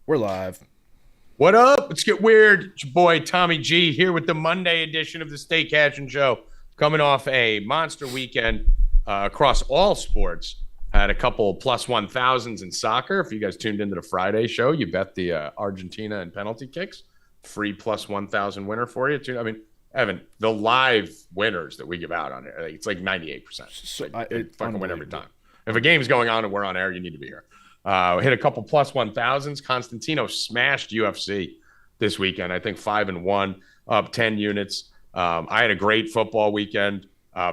We're live. What up? Let's get weird. It's your boy Tommy G here with the Monday edition of the Stay Cashin show. Coming off a monster weekend across all sports. Had a couple plus 1,000s in soccer. If you guys tuned into the Friday show, you bet the Argentina and penalty kicks. Free plus 1,000 winner for you. I mean, Evan, the live winners that we give out on air, it's like 98%. So, it fucking win every time. If a game's going on and we're on air, you need to be here. Hit a couple plus 1,000s. Constantino smashed UFC this weekend. I think 5-1, up 10 units. I had a great football weekend.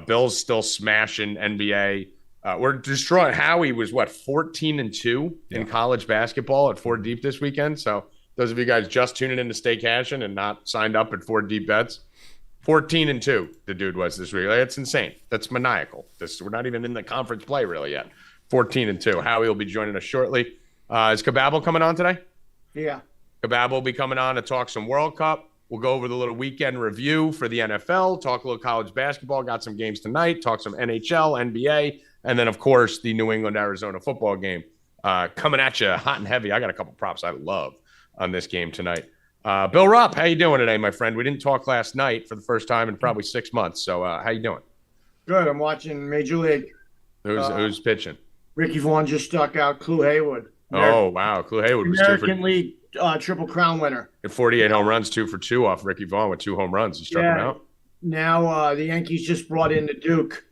Bill's still smashing NBA. We're destroying. Howie was 14-2 in college basketball at 4 Deep this weekend. So those of you guys just tuning in to Stay Cashin and not signed up at 4 Deep Bets, 14-2 the dude was this week. That's insane. That's maniacal. We're not even in the conference play really yet. 14-2. Howie will be joining us shortly. Is Kababble coming on today? Yeah. Kababble will be coming on to talk some World Cup. We'll go over the little weekend review for the NFL, talk a little college basketball, got some games tonight, talk some NHL, NBA, and then, of course, the New England-Arizona football game coming at you hot and heavy. I got a couple props I love on this game tonight. Bill Rupp, how you doing today, my friend? We didn't talk last night for the first time in probably 6 months, so how you doing? Good. I'm watching Major League. Who's pitching? Ricky Vaughn just struck out Clue Haywood. Oh, wow. Clue Haywood was American League Triple Crown winner. 48 home runs, 2 for 2 off Ricky Vaughn with 2 home runs. He struck him out. Now the Yankees just brought in the Duke.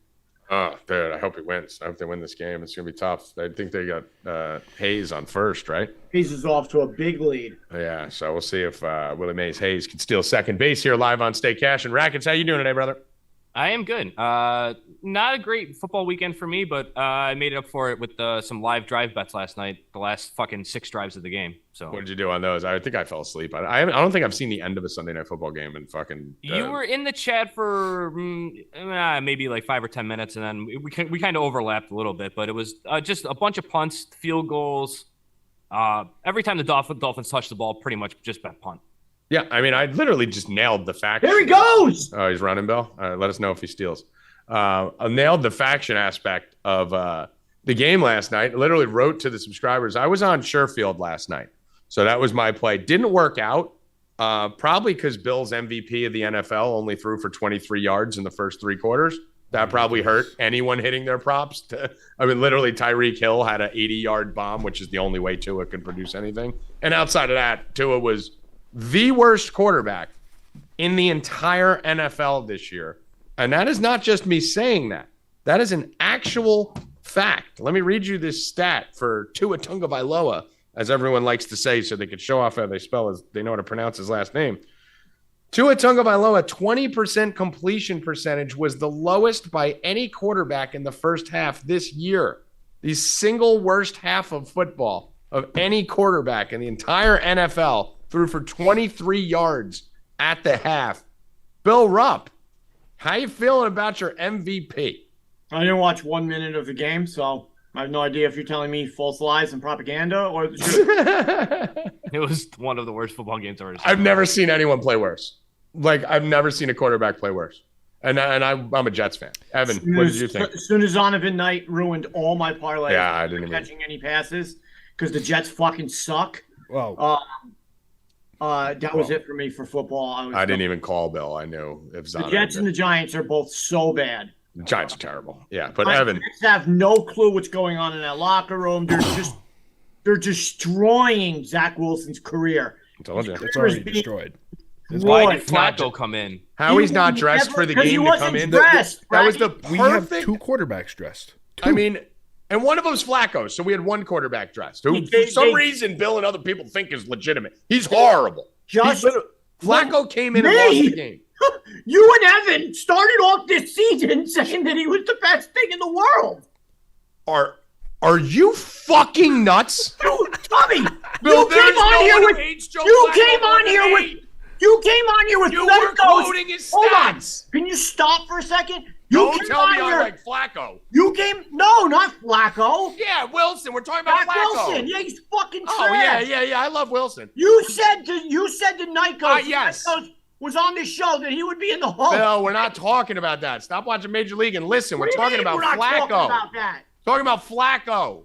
Oh, dude, I hope he wins. I hope they win this game. It's going to be tough. I think they got Hayes on first, right? Hayes is off to a big lead. Yeah, so we'll see if Willie Mays Hayes can steal second base here live on Stay Cashin. Rackets, how you doing today, brother? I am good. Not a great football weekend for me, but I made it up for it with some live drive bets last night, the last fucking 6 drives of the game. So what did you do on those? I think I fell asleep. I don't think I've seen the end of a Sunday night football game in fucking. You were in the chat for maybe like 5 or 10 minutes, and then we kind of overlapped a little bit, but it was just a bunch of punts, field goals. Every time the Dolphins touched the ball, pretty much just bet punt. Yeah, I mean, I literally just nailed the fact. There he goes! Oh, he's running, Bill? Let us know if he steals. I nailed the faction aspect of the game last night. I literally wrote to the subscribers. I was on Sherfield last night, so that was my play. Didn't work out, probably because Bill's MVP of the NFL only threw for 23 yards in the first 3 quarters. That probably hurt anyone hitting their props. I mean, literally, Tyreek Hill had an 80-yard bomb, which is the only way Tua could produce anything. And outside of that, Tua was the worst quarterback in the entire NFL this year. And that is not just me saying that. That is an actual fact. Let me read you this stat for Tua Tagovailoa, as everyone likes to say, so they could show off how they they know how to pronounce his last name. Tua Tagovailoa, 20% completion percentage was the lowest by any quarterback in the first half this year. The single worst half of football of any quarterback in the entire NFL threw for 23 yards at the half. Bill Rupp, how you feeling about your MVP? I didn't watch 1 minute of the game, so I have no idea if you're telling me false lies and propaganda or the truth. It was one of the worst football games I've ever seen. I've never seen anyone play worse. Like, I've never seen a quarterback play worse. And I'm a Jets fan. Evan, what did you think? As soon as Zonovan Knight ruined all my parlays, yeah, I didn't catching any passes because the Jets fucking suck. Well, that was it for me for football. I didn't even call Bill. I knew if Zonovan. The Jets and the Giants are both so bad. The Giants are terrible. Yeah, but My Evan, Jets have no clue what's going on in that locker room. They're destroying Zach Wilson's career. I told you. it's already destroyed. Why did Flacco come in? Howie's not dressed for the game to come in. That was the perfect. We have 2 quarterbacks dressed. 2. I mean, and one of them's Flacco, so we had 1 quarterback dressed, who for some reason Bill and other people think is legitimate. He's horrible. Flacco came in and lost the game. You and Evan started off this season saying that he was the best thing in the world. Are you fucking nuts? Tommy, Bill, you came on here with You were quoting his Hold on. stats. Can you stop for a second? Don't tell me I like Flacco. No, not Flacco. Yeah, Wilson. We're talking about Zach Flacco. Wilson. Yeah, he's fucking trash. Oh, yeah. I love Wilson. You said to Night Coach, yes. Night Coach was on this show that he would be in the Hall. Bill, we're not talking about that. Stop watching Major League and listen. We're talking about we're not Flacco. talking about that? Talking about Flacco.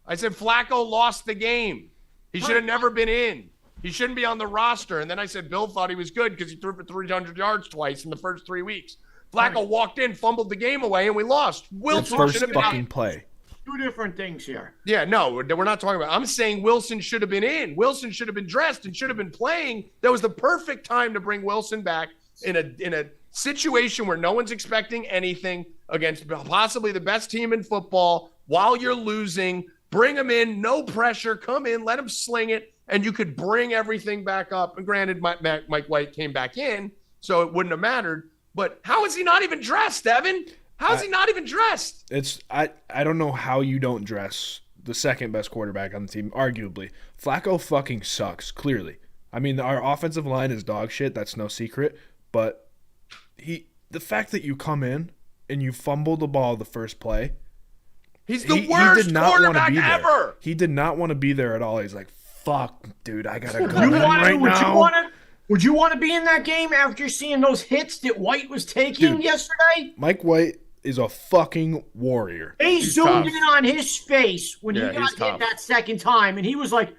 I said Flacco lost the game. He should have never been in. He shouldn't be on the roster. And then I said Bill thought he was good because he threw for 300 yards twice in the first 3 weeks. Flacco walked in, fumbled the game away, and we lost. Wilson First should have been fucking in. play. Two different things here. Yeah, no, we're not talking about. I'm saying Wilson should have been in. Wilson should have been dressed and should have been playing. That was the perfect time to bring Wilson back in a situation where no one's expecting anything against possibly the best team in football while you're losing. Bring him in, no pressure. Come in, let him sling it, and you could bring everything back up. And granted, Mike White came back in, so it wouldn't have mattered. But how is he not even dressed, Evan? How's he not even dressed? I don't know how you don't dress the second best quarterback on the team, arguably. Flacco fucking sucks, clearly. I mean, our offensive line is dog shit, that's no secret. But the fact that you come in and you fumble the ball the first play, he's the worst quarterback ever. There. He did not want to be there at all. He's like, fuck, dude, I gotta go now. Would you want to be in that game after seeing those hits that White was taking yesterday? Mike White is a fucking warrior. They zoomed in on his face when he got hit that second time, and he was like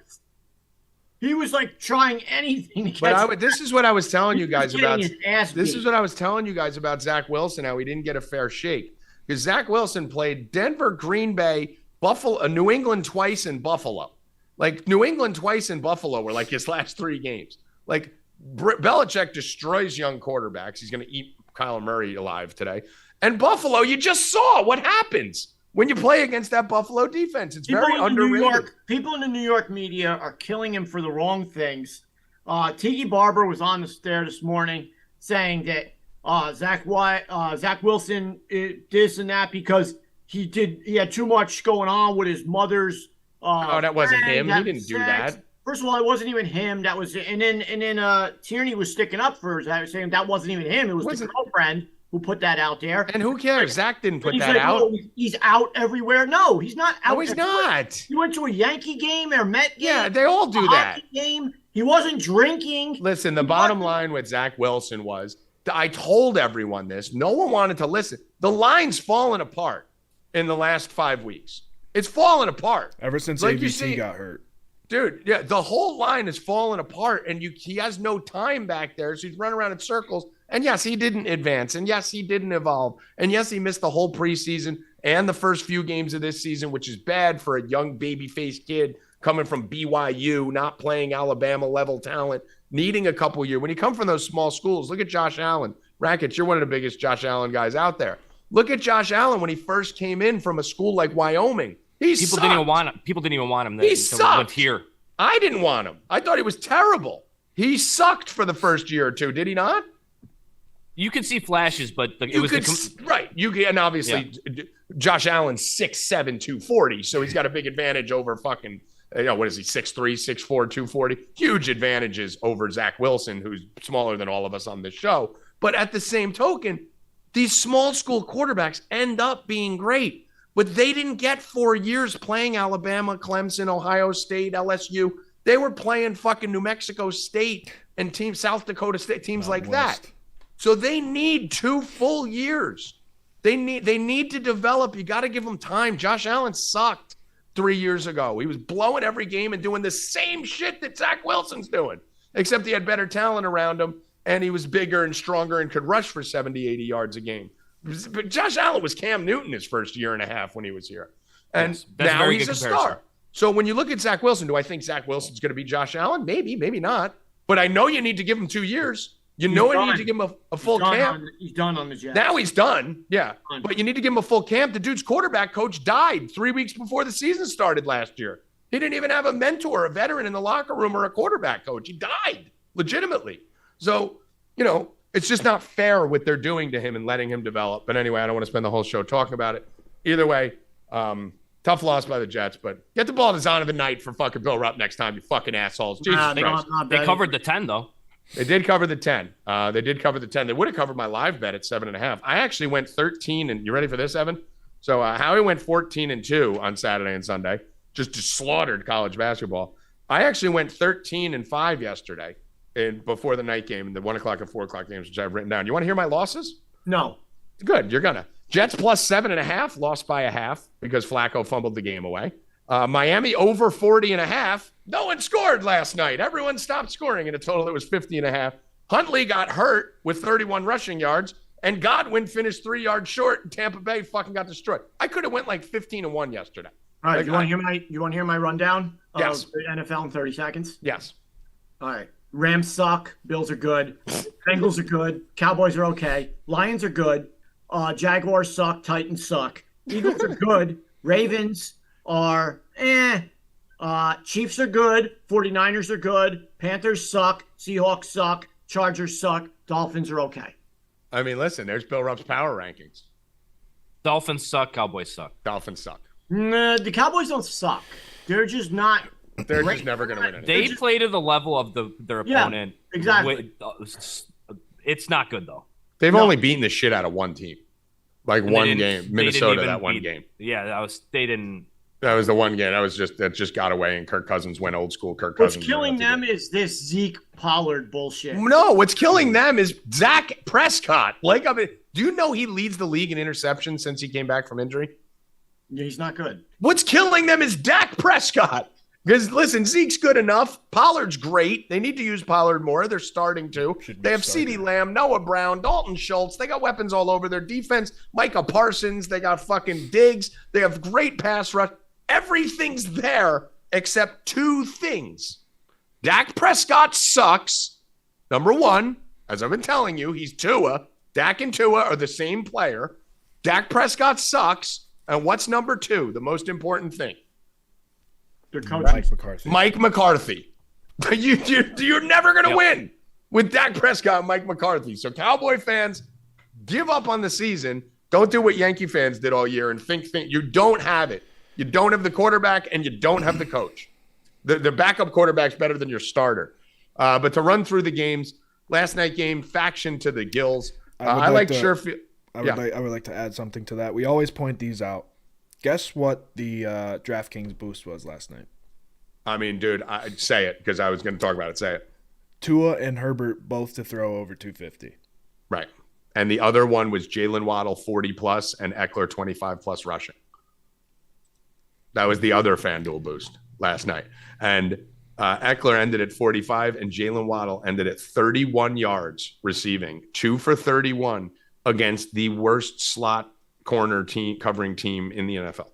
trying anything to catch. But this is what I was telling you guys about. This is what I was telling you guys about Zach Wilson, how he didn't get a fair shake. Because Zach Wilson played Denver, Green Bay, Buffalo, New England twice, and Buffalo. Like, New England twice and Buffalo were like his last 3 games. Like, Belichick destroys young quarterbacks. He's going to eat Kyler Murray alive today. And Buffalo, you just saw what happens when you play against that Buffalo defense. It's very underrated. People in the New York media are killing him for the wrong things. Tiki Barber was on there this morning saying that Zach Wilson this and that because he had too much going on with his mother's. That wasn't him. He didn't do that. First of all, it wasn't even him. That was and then Tierney was sticking up for Zach, saying that wasn't even him. It was the girlfriend who put that out there. And who cares? Zach didn't put that out. Oh, he's out everywhere. No, he's not out. No, he's not. He went to a Yankee game or Met game. Yeah, they all do that. Game. He wasn't drinking. Listen, the bottom line with Zach Wilson was, I told everyone this. No one wanted to listen. The line's fallen apart in the last 5 weeks. It's fallen apart. Ever since ABC got hurt. Dude, yeah, the whole line has fallen apart, and he has no time back there, so he's running around in circles. And yes, he didn't advance, and yes, he didn't evolve, and yes, he missed the whole preseason and the first few games of this season, which is bad for a young baby-faced kid coming from BYU, not playing Alabama-level talent, needing a couple years. When you come from those small schools, look at Josh Allen. Rackets, you're one of the biggest Josh Allen guys out there. Look at Josh Allen when he first came in from a school like Wyoming. People didn't even want him. He sucked. Here. I didn't want him. I thought he was terrible. He sucked for the first year or two. Did he not? You could see flashes, but right. And obviously, Josh Allen's 6'7", 240, so he's got a big advantage over fucking. What is he? 6'3", 6'4", 240. Huge advantages over Zach Wilson, who's smaller than all of us on this show. But at the same token, these small school quarterbacks end up being great. But they didn't get 4 years playing Alabama, Clemson, Ohio State, LSU. They were playing fucking New Mexico State and South Dakota State, teams like that. So they need 2 full years. They need to develop. You got to give them time. Josh Allen sucked 3 years ago. He was blowing every game and doing the same shit that Zach Wilson's doing, except he had better talent around him, and he was bigger and stronger and could rush for 70, 80 yards a game. But Josh Allen was Cam Newton his first year and a half when he was here. And now he's a star. So when you look at Zach Wilson, do I think Zach Wilson's going to be Josh Allen? Maybe, maybe not. But I know you need to give him 2 years. You need to give him a full camp. He's done on the Jets. Now he's done. Yeah. But you need to give him a full camp. The dude's quarterback coach died 3 weeks before the season started last year. He didn't even have a mentor, a veteran in the locker room, or a quarterback coach. He died legitimately. So, it's just not fair what they're doing to him and letting him develop. But anyway, I don't want to spend the whole show talking about it. Either way, tough loss by the Jets, but get the ball to Zon of the night for fucking Bill Rupp next time, you fucking assholes. Jesus Christ. They covered the 10, though. They did cover the 10. They did cover the 10. They would have covered my live bet at 7.5. I actually went 13, and you ready for this, Evan? So Howie went 14-2 on Saturday and Sunday, just slaughtered college basketball. I actually went 13-5 yesterday. Before the night game, the 1 o'clock and 4 o'clock games, which I've written down. You want to hear my losses? No. Good. You're going to. Jets plus 7.5, lost by a half because Flacco fumbled the game away. Miami over 40.5. No one scored last night. Everyone stopped scoring. In a total, it was 50.5. Huntley got hurt with 31 rushing yards, and Godwin finished 3 yards short, and Tampa Bay fucking got destroyed. I could have went like 15-1 yesterday. All right, Like, you want to hear my rundown Yes. of the NFL in 30 seconds? Yes. All right. Rams suck. Bills are good. Bengals are good. Cowboys are okay. Lions are good. Jaguars suck. Titans suck. Eagles are good. Ravens are Chiefs are good. 49ers are good. Panthers suck. Seahawks suck. Chargers suck. Dolphins are okay. I mean, listen, there's Bill Rupp's power rankings. Dolphins suck. Cowboys suck. Dolphins suck. Nah, the Cowboys don't suck. They're just not. They're great. just never going to win anything. They play to the level of their opponent. exactly. It's not good though. They've only beaten the shit out of one team. Like And one they game. didn't Minnesota, even that one beat- game. Yeah, they didn't. That was the one game. That just got away, and Kirk Cousins went old school. Kirk What's Cousins. killing them is this Zeke Pollard bullshit. No, what's killing them is Dak Prescott. Like, I mean, do you know he leads the league in interceptions since he came back from injury? He's not good. What's killing them is Dak Prescott. Because, listen, Zeke's good enough. Pollard's great. They need to use Pollard more. They're starting to. They have CeeDee Lamb, Noah Brown, Dalton Schultz. They got weapons all over their defense. Micah Parsons. They got fucking Diggs. They have great pass rush. Everything's there except two things. Dak Prescott sucks. Number one, as I've been telling you, he's Tua. Dak and Tua are the same player. Dak Prescott sucks. And what's number two? The most important thing. Their coach. Mike McCarthy. Mike McCarthy. You're never going to win with Dak Prescott and Mike McCarthy. So Cowboy fans, give up on the season. Don't do what Yankee fans did all year and think you don't have it. You don't have the quarterback and you don't have the coach. The backup quarterback's better than your starter. But to run through the games, last night game, faction to the gills. I like Sherfield. I would like to add something to that. We always point these out. Guess what the DraftKings boost was last night? I mean, dude, I'd say it because I was going to talk about it. Say it. Tua and Herbert both to throw over 250. Right. And the other one was Jalen Waddle 40+ and Eckler 25+ rushing. That was the other FanDuel boost last night. And Eckler ended at 45 and Jalen Waddle ended at 31 yards receiving, 2 for 31 against the worst slot corner team covering team in the NFL.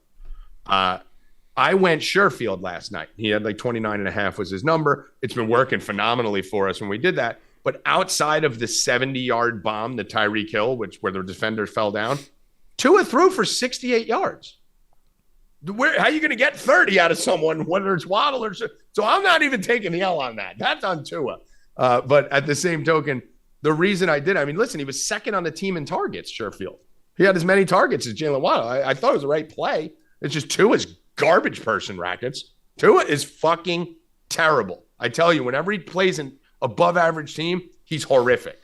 I went Sherfield last night. He had like 29.5 was his number. It's been working phenomenally for us when we did that. But outside of the 70-yard bomb, the Tyreek Hill, where the defender fell down, Tua threw for 68 yards. How are you going to get 30 out of someone, whether it's Waddle or so? I'm not even taking the L on that. That's on Tua. But at the same token, the reason I did, I mean, listen, he was second on the team in targets, Sherfield. He had as many targets as Jalen Waddle. I thought it was the right play. It's just Tua's garbage person, Rackets. Tua is fucking terrible. I tell you, whenever he plays an above-average team, he's horrific.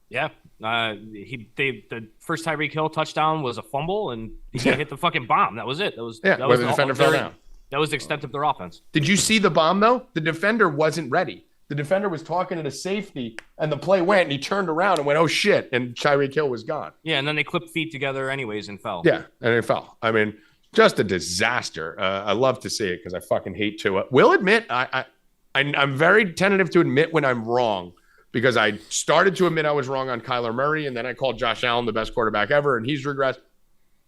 Yeah. The first Tyreek Hill touchdown was a fumble, and he hit the fucking bomb. That was it. That was where the defender fell down. That was the extent of their offense. Did you see the bomb, though? The defender wasn't ready. The defender was talking to the safety, and the play went, and he turned around and went, oh, shit, and Tyreek Hill was gone. Yeah, and then they clipped feet together anyways and fell. Yeah, and it fell. I mean, just a disaster. I love to see it because I fucking hate Tua. Will admit, I'm very tentative to admit when I'm wrong, because I started to admit I was wrong on Kyler Murray, and then I called Josh Allen the best quarterback ever, and he's regressed.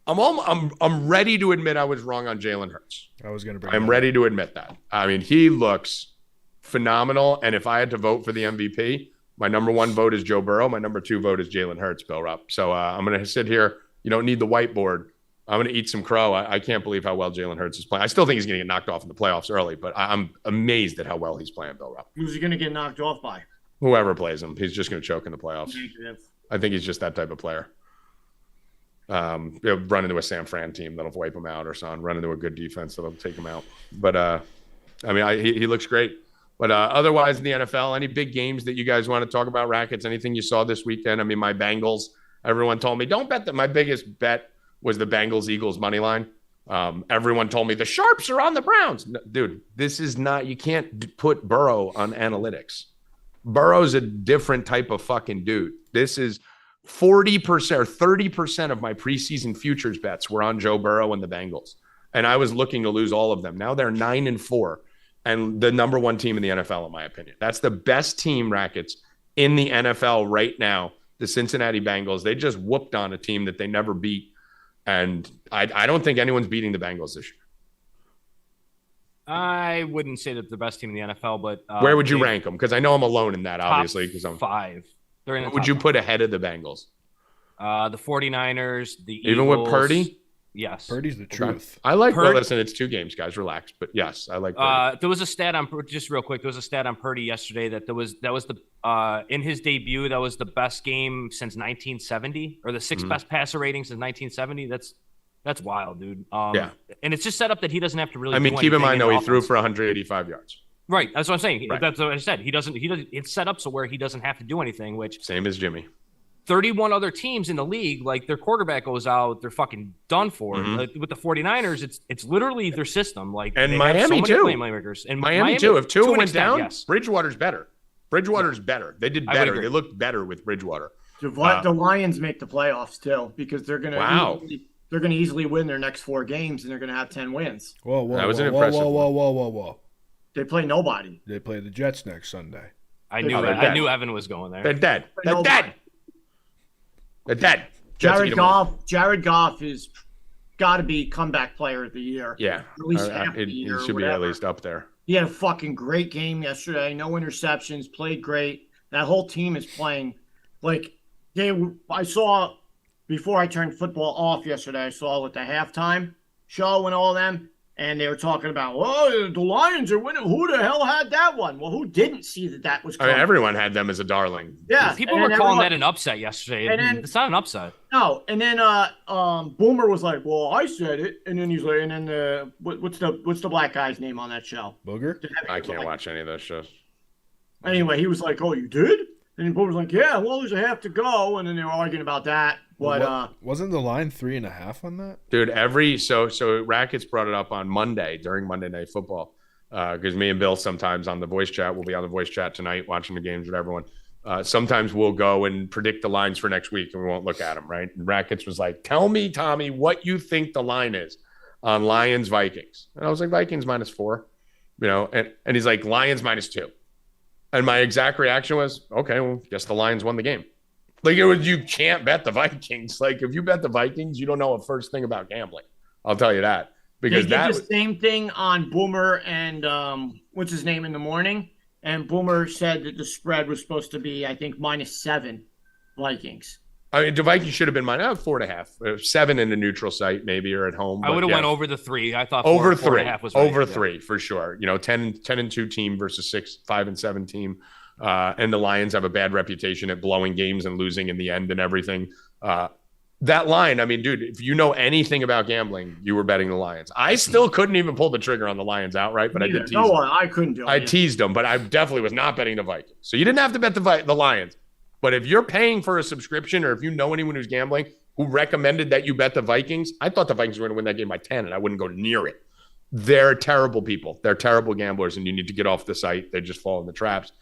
I'm ready to admit I was wrong on Jalen Hurts. I'm ready to admit that. I mean, he looks phenomenal, and if I had to vote for the MVP, my number one vote is Joe Burrow. My number two vote is Jalen Hurts, Bill Rupp. So I'm going to sit here. You don't need the whiteboard. I'm going to eat some crow. I can't believe how well Jalen Hurts is playing. I still think he's going to get knocked off in the playoffs early, but I'm amazed at how well he's playing, Bill Rupp. Who's he going to get knocked off by? Whoever plays him, he's just going to choke in the playoffs. I think he's just that type of player. He'll run into a San Fran team that'll wipe him out, or something. Run into a good defense that'll take him out. But I mean, he looks great. But otherwise, in the NFL, any big games that you guys want to talk about, Rackets? Anything you saw this weekend? I mean, my Bengals. Everyone told me don't bet that. My biggest bet was the Bengals-Eagles money line. Everyone told me the sharps are on the Browns. No, dude, this is not. You can't put Burrow on analytics. Burrow's a different type of fucking dude. This is 40% or 30% of my preseason futures bets were on Joe Burrow and the Bengals. and I was looking to lose all of them. Now they're 9-4 and the number one team in the NFL, in my opinion. That's the best team, Rackets, in the NFL right now. The Cincinnati Bengals, they just whooped on a team that they never beat. And I don't think anyone's beating the Bengals this year. I wouldn't say that they're the best team in the NFL, but where would you rank them? Because I know I'm alone in that, obviously. Because I'm 5. They're in the what would you put ahead of the Bengals? The 49ers, the Eagles. Even with Purdy? Yes. Purdy's the truth. I like Purdy. Well, listen, it's 2 games, guys. Relax. But yes, I like Purdy. There was a stat on just real quick. There was a stat on Purdy yesterday that was the in his debut, that was the best game since 1970, or the 6th best passer rating since 1970. That's wild, dude. Yeah. And it's just set up that he doesn't have to really. I mean, keep in mind though, he threw for 185 yards. Right. That's what I'm saying. Right. That's what I said. He doesn't. It's set up so where he doesn't have to do anything. Which same as Jimmy. 31 other teams in the league, like their quarterback goes out, they're fucking done for. Like, with the 49ers, it's literally their system. Like, and Miami too. And Miami too. If Tua went down, yes. Bridgewater's better. Bridgewater's better. They did better. They looked better with Bridgewater. The Lions make the playoffs too because they're gonna easily win their next 4 games and they're gonna have 10 wins. Whoa! That was an impressive Whoa! They play nobody. They play the Jets next Sunday. I knew Evan was going there. They're dead. They're dead. They're dead. Jared Goff is got to be comeback player of the year. Yeah, at least half the year. He should be at least up there. He had a fucking great game yesterday. No interceptions. Played great. That whole team is playing like I saw before I turned football off yesterday. I saw with the halftime show and all of them. And they were talking about, oh, the Lions are winning. Who the hell had that one? Well, who didn't see that was coming? I mean, everyone had them as a darling. Yeah. People were calling that an upset yesterday. And it's not an upset. No. And then Boomer was like, well, I said it. And then he's like, and then what's the black guy's name on that show? Booger? I can't watch any of those shows. Anyway, he was like, oh, you did? And Boomer was like, yeah, well, there's a half to go. And then they were arguing about that. But wasn't the line 3.5 on that? Dude, so Rackets brought it up on Monday during Monday Night Football because me and Bill sometimes on the voice chat, we'll be on the voice chat tonight watching the games with everyone. Sometimes we'll go and predict the lines for next week and we won't look at them, right? And Rackets was like, tell me, Tommy, what you think the line is on Lions Vikings. And I was like, Vikings -4, and he's like, Lions -2. And my exact reaction was, okay, well, guess the Lions won the game. Like, you can't bet the Vikings. Like, if you bet the Vikings, you don't know a first thing about gambling. I'll tell you that. Because they did the same thing on Boomer and what's his name in the morning. And Boomer said that the spread was supposed to be, I think, -7 Vikings. I mean, the Vikings should have been -4.5, 7 in the neutral site, maybe, or at home. I would have went over the 3. I thought over 4.5 was right. Over yeah. 3 for sure. 10-2 team versus 5-7 team. And the Lions have a bad reputation at blowing games and losing in the end and everything. That line, I mean, dude, if you know anything about gambling, you were betting the Lions. I still couldn't even pull the trigger on the Lions outright, but I did tease them. I couldn't do it. I teased them, but I definitely was not betting the Vikings. So you didn't have to bet the Lions. But if you're paying for a subscription or if you know anyone who's gambling who recommended that you bet the Vikings, I thought the Vikings were going to win that game by 10, and I wouldn't go near it. They're terrible people. They're terrible gamblers, and you need to get off the site. They just fall in the traps.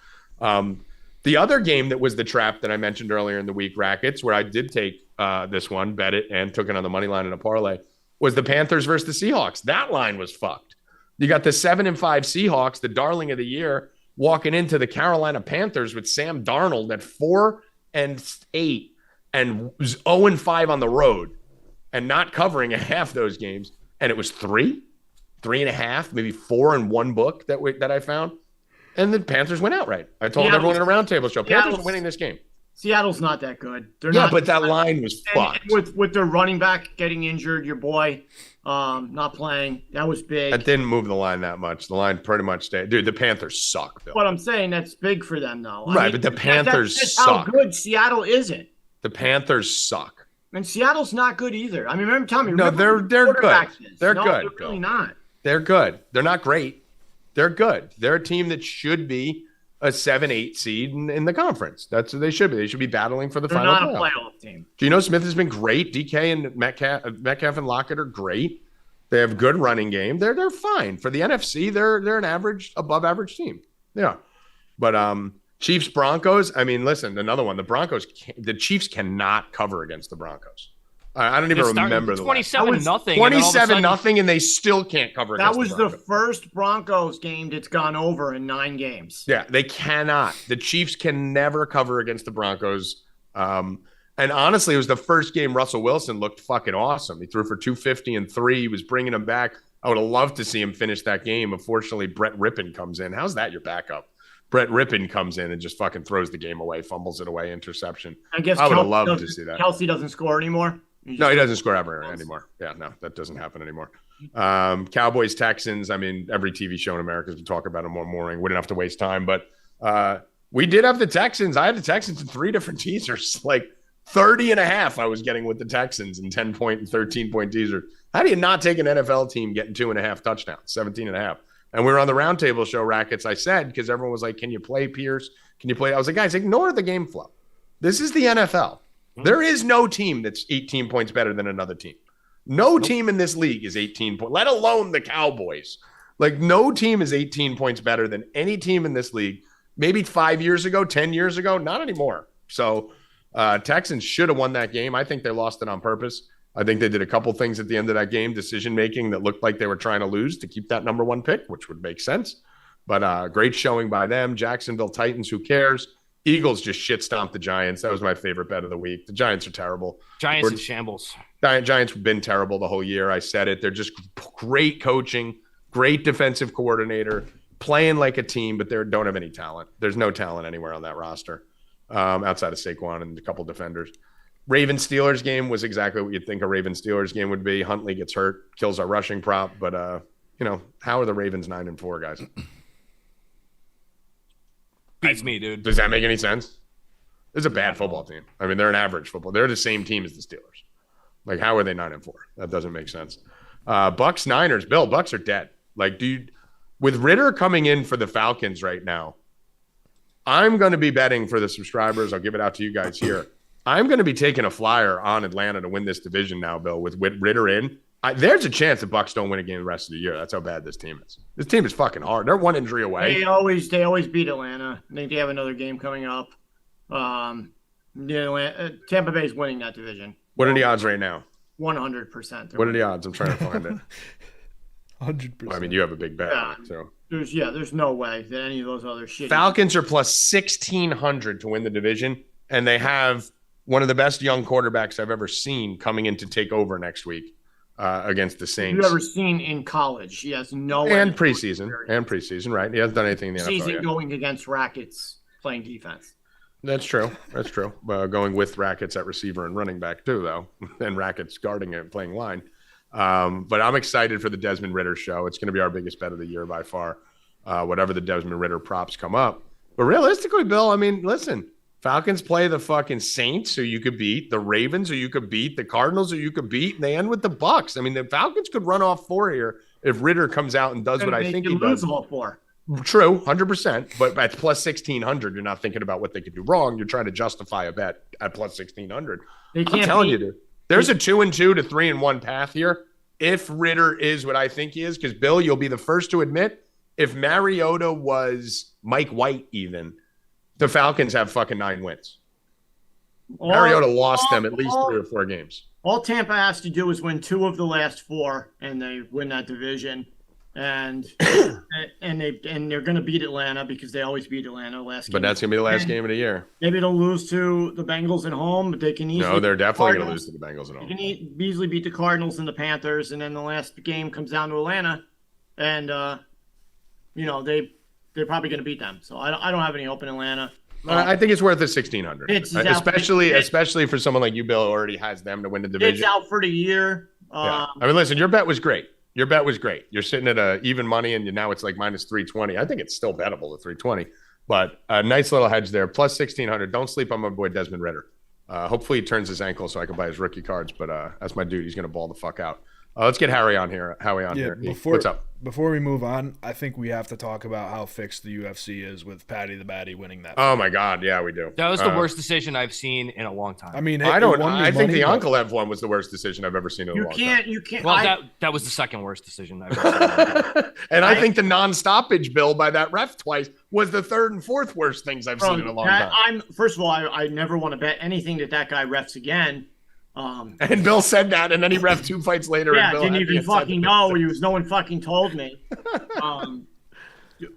The other game that was the trap that I mentioned earlier in the week, Rackets, where I did take this one, bet it, and took it on the money line in a parlay, was the Panthers versus the Seahawks. That line was fucked. You got the 7-5 Seahawks, the darling of the year, walking into the Carolina Panthers with Sam Darnold at 4-8 and 0-5 on the road and not covering a half those games. And it was 3.5, maybe 4 in one book that I found. And the Panthers went outright. I told everyone in a roundtable show, Panthers are winning this game. Seattle's not that good. But that line was fucked. With their running back getting injured, your boy not playing, that was big. That didn't move the line that much. The line pretty much stayed. Dude, the Panthers suck, Bill. But I'm saying that's big for them, though. Right, but the Panthers suck. How good Seattle isn't. The Panthers suck. And Seattle's not good either. I mean, remember, Tommy? No, they're good. They're good. They're really not. They're good. They're not great. They're good. They're a team that should be a 7-8 seed in the conference. That's what they should be. They should be battling for the final playoff. They're not a playoff team. Geno Smith has been great. DK and Metcalf and Lockett are great. They have good running game. They're fine. For the NFC, they're an above average team. Yeah. But Chiefs Broncos, I mean, listen, another one. The Chiefs cannot cover against the Broncos. I don't even remember the 27-0. 27-0, and they still can't cover. That was the first Broncos game that's gone over in 9 games. Yeah, they cannot. The Chiefs can never cover against the Broncos. And honestly, it was the first game Russell Wilson looked fucking awesome. He threw for 250 and 3. He was bringing them back. I would have loved to see him finish that game. Unfortunately, Brett Rippon comes in. How's that your backup? Brett Rippon comes in and just fucking throws the game away, fumbles it away, interception. I guess I would have loved to see that. Kelsey doesn't score anymore. No, he doesn't score ever anymore. Yeah, no, that doesn't happen anymore. Cowboys, Texans. I mean, every TV show in America is talk about them all morning. Wouldn't have to waste time, but we did have the Texans. I had the Texans in 3 different teasers, like 30.5. I was getting with the Texans in 10-point and 13-point teasers. How do you not take an NFL team getting 2.5 touchdowns, 17.5? And we were on the roundtable show, Rackets. I said, because everyone was like, can you play Pierce? Can you play? I was like, guys, ignore the game flow. This is the NFL. There is no team that's 18 points better than another team. No team in this league is 18 points, let alone the Cowboys. Like, no team is 18 points better than any team in this league. Maybe 5 years ago, 10 years ago, not anymore. So Texans should have won that game. I think they lost it on purpose. I think they did a couple things at the end of that game, decision-making that looked like they were trying to lose to keep that number 1 pick, which would make sense. But great showing by them. Jacksonville Titans, who cares? Eagles just shit-stomped the Giants. That was my favorite bet of the week. The Giants are terrible. Giants in shambles. Giants have been terrible the whole year. I said it. They're just great coaching, great defensive coordinator, playing like a team, but they don't have any talent. There's no talent anywhere on that roster outside of Saquon and a couple defenders. Ravens-Steelers game was exactly what you'd think a Ravens-Steelers game would be. Huntley gets hurt, kills our rushing prop. But, how are the Ravens 9-4, guys? Beats me, dude. Does that make any sense? It's a bad football team. I mean, they're an average football. They're the same team as the Steelers. Like, how are they 9-4? That doesn't make sense. Bucks, Niners. Bill, Bucks are dead. Like, dude, with Ritter coming in for the Falcons right now, I'm going to be betting for the subscribers. I'll give it out to you guys here. I'm going to be taking a flyer on Atlanta to win this division now, Bill, with Ritter in. There's a chance the Bucks don't win a game the rest of the year. That's how bad this team is. This team is fucking hard. They're 1 injury away. They always beat Atlanta. I think they have another game coming up. Tampa Bay's winning that division. What are the odds right now? 100%. What are the odds? I'm trying to find it. 100%. Well, I mean, you have a big bet. Yeah. So There's no way that any of those other shit. Falcons are plus 1,600 to win the division, and they have one of the best young quarterbacks I've ever seen coming in to take over next week against the Saints. You've ever seen in college? He has no. And preseason, right? He hasn't done anything in the NFL season yet. Going against Rackets, playing defense. That's true. Going with Rackets at receiver and running back too, though, and Rackets guarding it and playing line. But I'm excited for the Desmond Ritter show. It's going to be our biggest bet of the year by far. Whatever the Desmond Ritter props come up. But realistically, Bill, I mean, listen. Falcons play the fucking Saints, who you could beat, the Ravens, who you could beat, the Cardinals, who you could beat, and they end with the Bucks. I mean, the Falcons could run off 4 here if Ritter comes out and does what I think he does. All 4. True, 100%. But at plus 1,600, you're not thinking about what they could do wrong. You're trying to justify a bet at plus 1,600. I'm telling you, dude. There's a 2-2 to 3-1 path here. If Ritter is what I think he is, because Bill, you'll be the first to admit, if Mariota was Mike White even, the Falcons have fucking 9 wins. Mariota lost them at least 3 or 4 games. All Tampa has to do is win 2 of the last 4, and they win that division. And they're going to beat Atlanta because they always beat Atlanta last game. But that's going to be the last game of the year. Maybe they'll lose to the Bengals at home, but they can easily. No, they're definitely going to lose to the Bengals at home. They can easily beat the Cardinals and the Panthers, and then the last game comes down to Atlanta, and they're probably going to beat them. So I don't have any hope in Atlanta. I think it's worth the 1,600, especially for someone like you, Bill, who already has them to win the division. It's out for the year. Yeah. I mean, listen, your bet was great. You're sitting at a even money, and now it's like minus 320. I think it's still bettable at 320, but a nice little hedge there. Plus 1,600. Don't sleep on my boy Desmond Ritter. Hopefully he turns his ankle so I can buy his rookie cards, but that's my dude. He's going to ball the fuck out. Let's get Howie on here. What's up? Before we move on, I think we have to talk about how fixed the UFC is with Patty the Baddie winning that. Oh my God, yeah, we do. That was the worst decision I've seen in a long time. I mean, I think the Ankalaev one was the worst decision I've ever seen in a long time. You can't. Well, that was the second worst decision I've ever seen. And I think the non-stoppage bill by that ref twice was the 3rd and 4th worst things I've seen in a long time. First of all, I never want to bet anything that guy refs again. And Bill said that, and then he ref 2 fights later. Yeah, and Bill didn't had even the fucking incentive. know. No one fucking told me.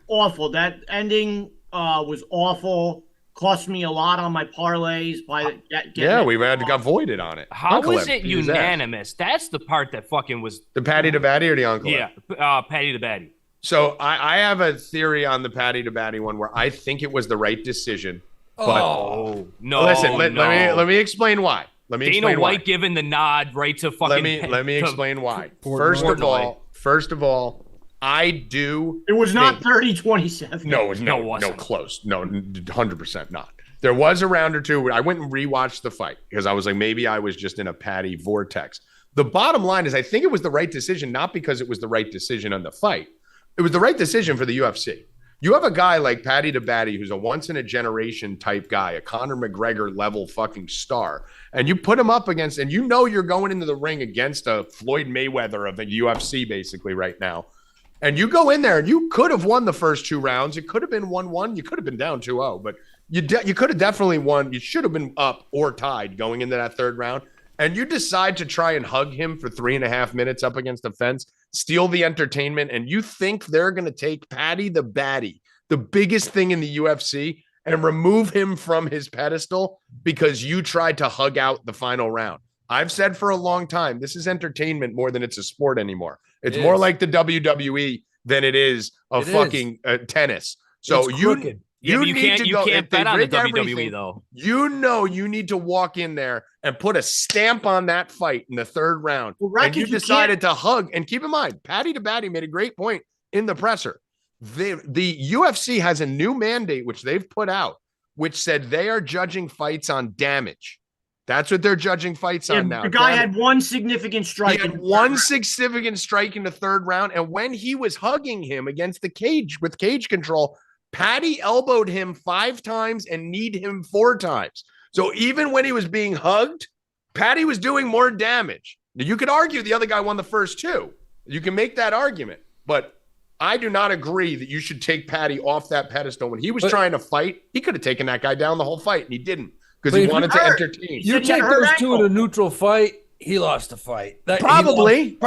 Awful. That ending was awful. Cost me a lot on my parlays by We got voided on it. How Uncle was Ev, it beat his unanimous? That's the part that fucking was The Patty to Batty or the Uncle Ev? yeah, Patty to Batty. So I have a theory on the Patty to Batty one where I think it was the right decision. But No, listen, let me explain why. Dana White giving the nod right to fucking. Let me explain why. Portnoy. First of all, I do. It was not 30-27. No, close. No, 100% not. There was a round or two where I went and rewatched the fight because I was like, maybe I was just in a Patty vortex. The bottom line is I think it was the right decision, not because it was the right decision on the fight. It was the right decision for the UFC. You have a guy like Patty to Batty who's a once-in-a-generation type guy, a Conor McGregor level fucking star, and you put him up against, and you know you're going into the ring against a Floyd Mayweather of the UFC basically right now, and you go in there and you could have won the first 2 rounds. It could have been 1-1. You could have been down 2-0, but you could have definitely won. You should have been up or tied going into that 3rd round, and you decide to try and hug him for 3.5 minutes up against the fence, steal the entertainment, and you think they're going to take Patty the Batty, the biggest thing in the UFC, and remove him from his pedestal because you tried to hug out the final round. I've said for a long time, this is entertainment more than it's a sport anymore. It's more like the WWE than it is tennis. So you can't bet on the WWE though. You know you need to walk in there and put a stamp on that fight in the 3rd round. Well, and you decided to hug. And keep in mind, Patty to Batty made a great point in the presser. The UFC has a new mandate, which they've put out, which said they are judging fights on damage. That's what they're judging fights on now. The guy had one significant strike. He had one significant strike in the 3rd round. And when he was hugging him against the cage with cage control, Patty elbowed him 5 times and kneed him 4 times. So even when he was being hugged, Patty was doing more damage. Now, you could argue the other guy won the first 2. You can make that argument. But I do not agree that you should take Patty off that pedestal. When he was trying to fight, he could have taken that guy down the whole fight, and he didn't because he wanted to entertain. You take those 2 in a neutral fight, he lost the fight. Probably.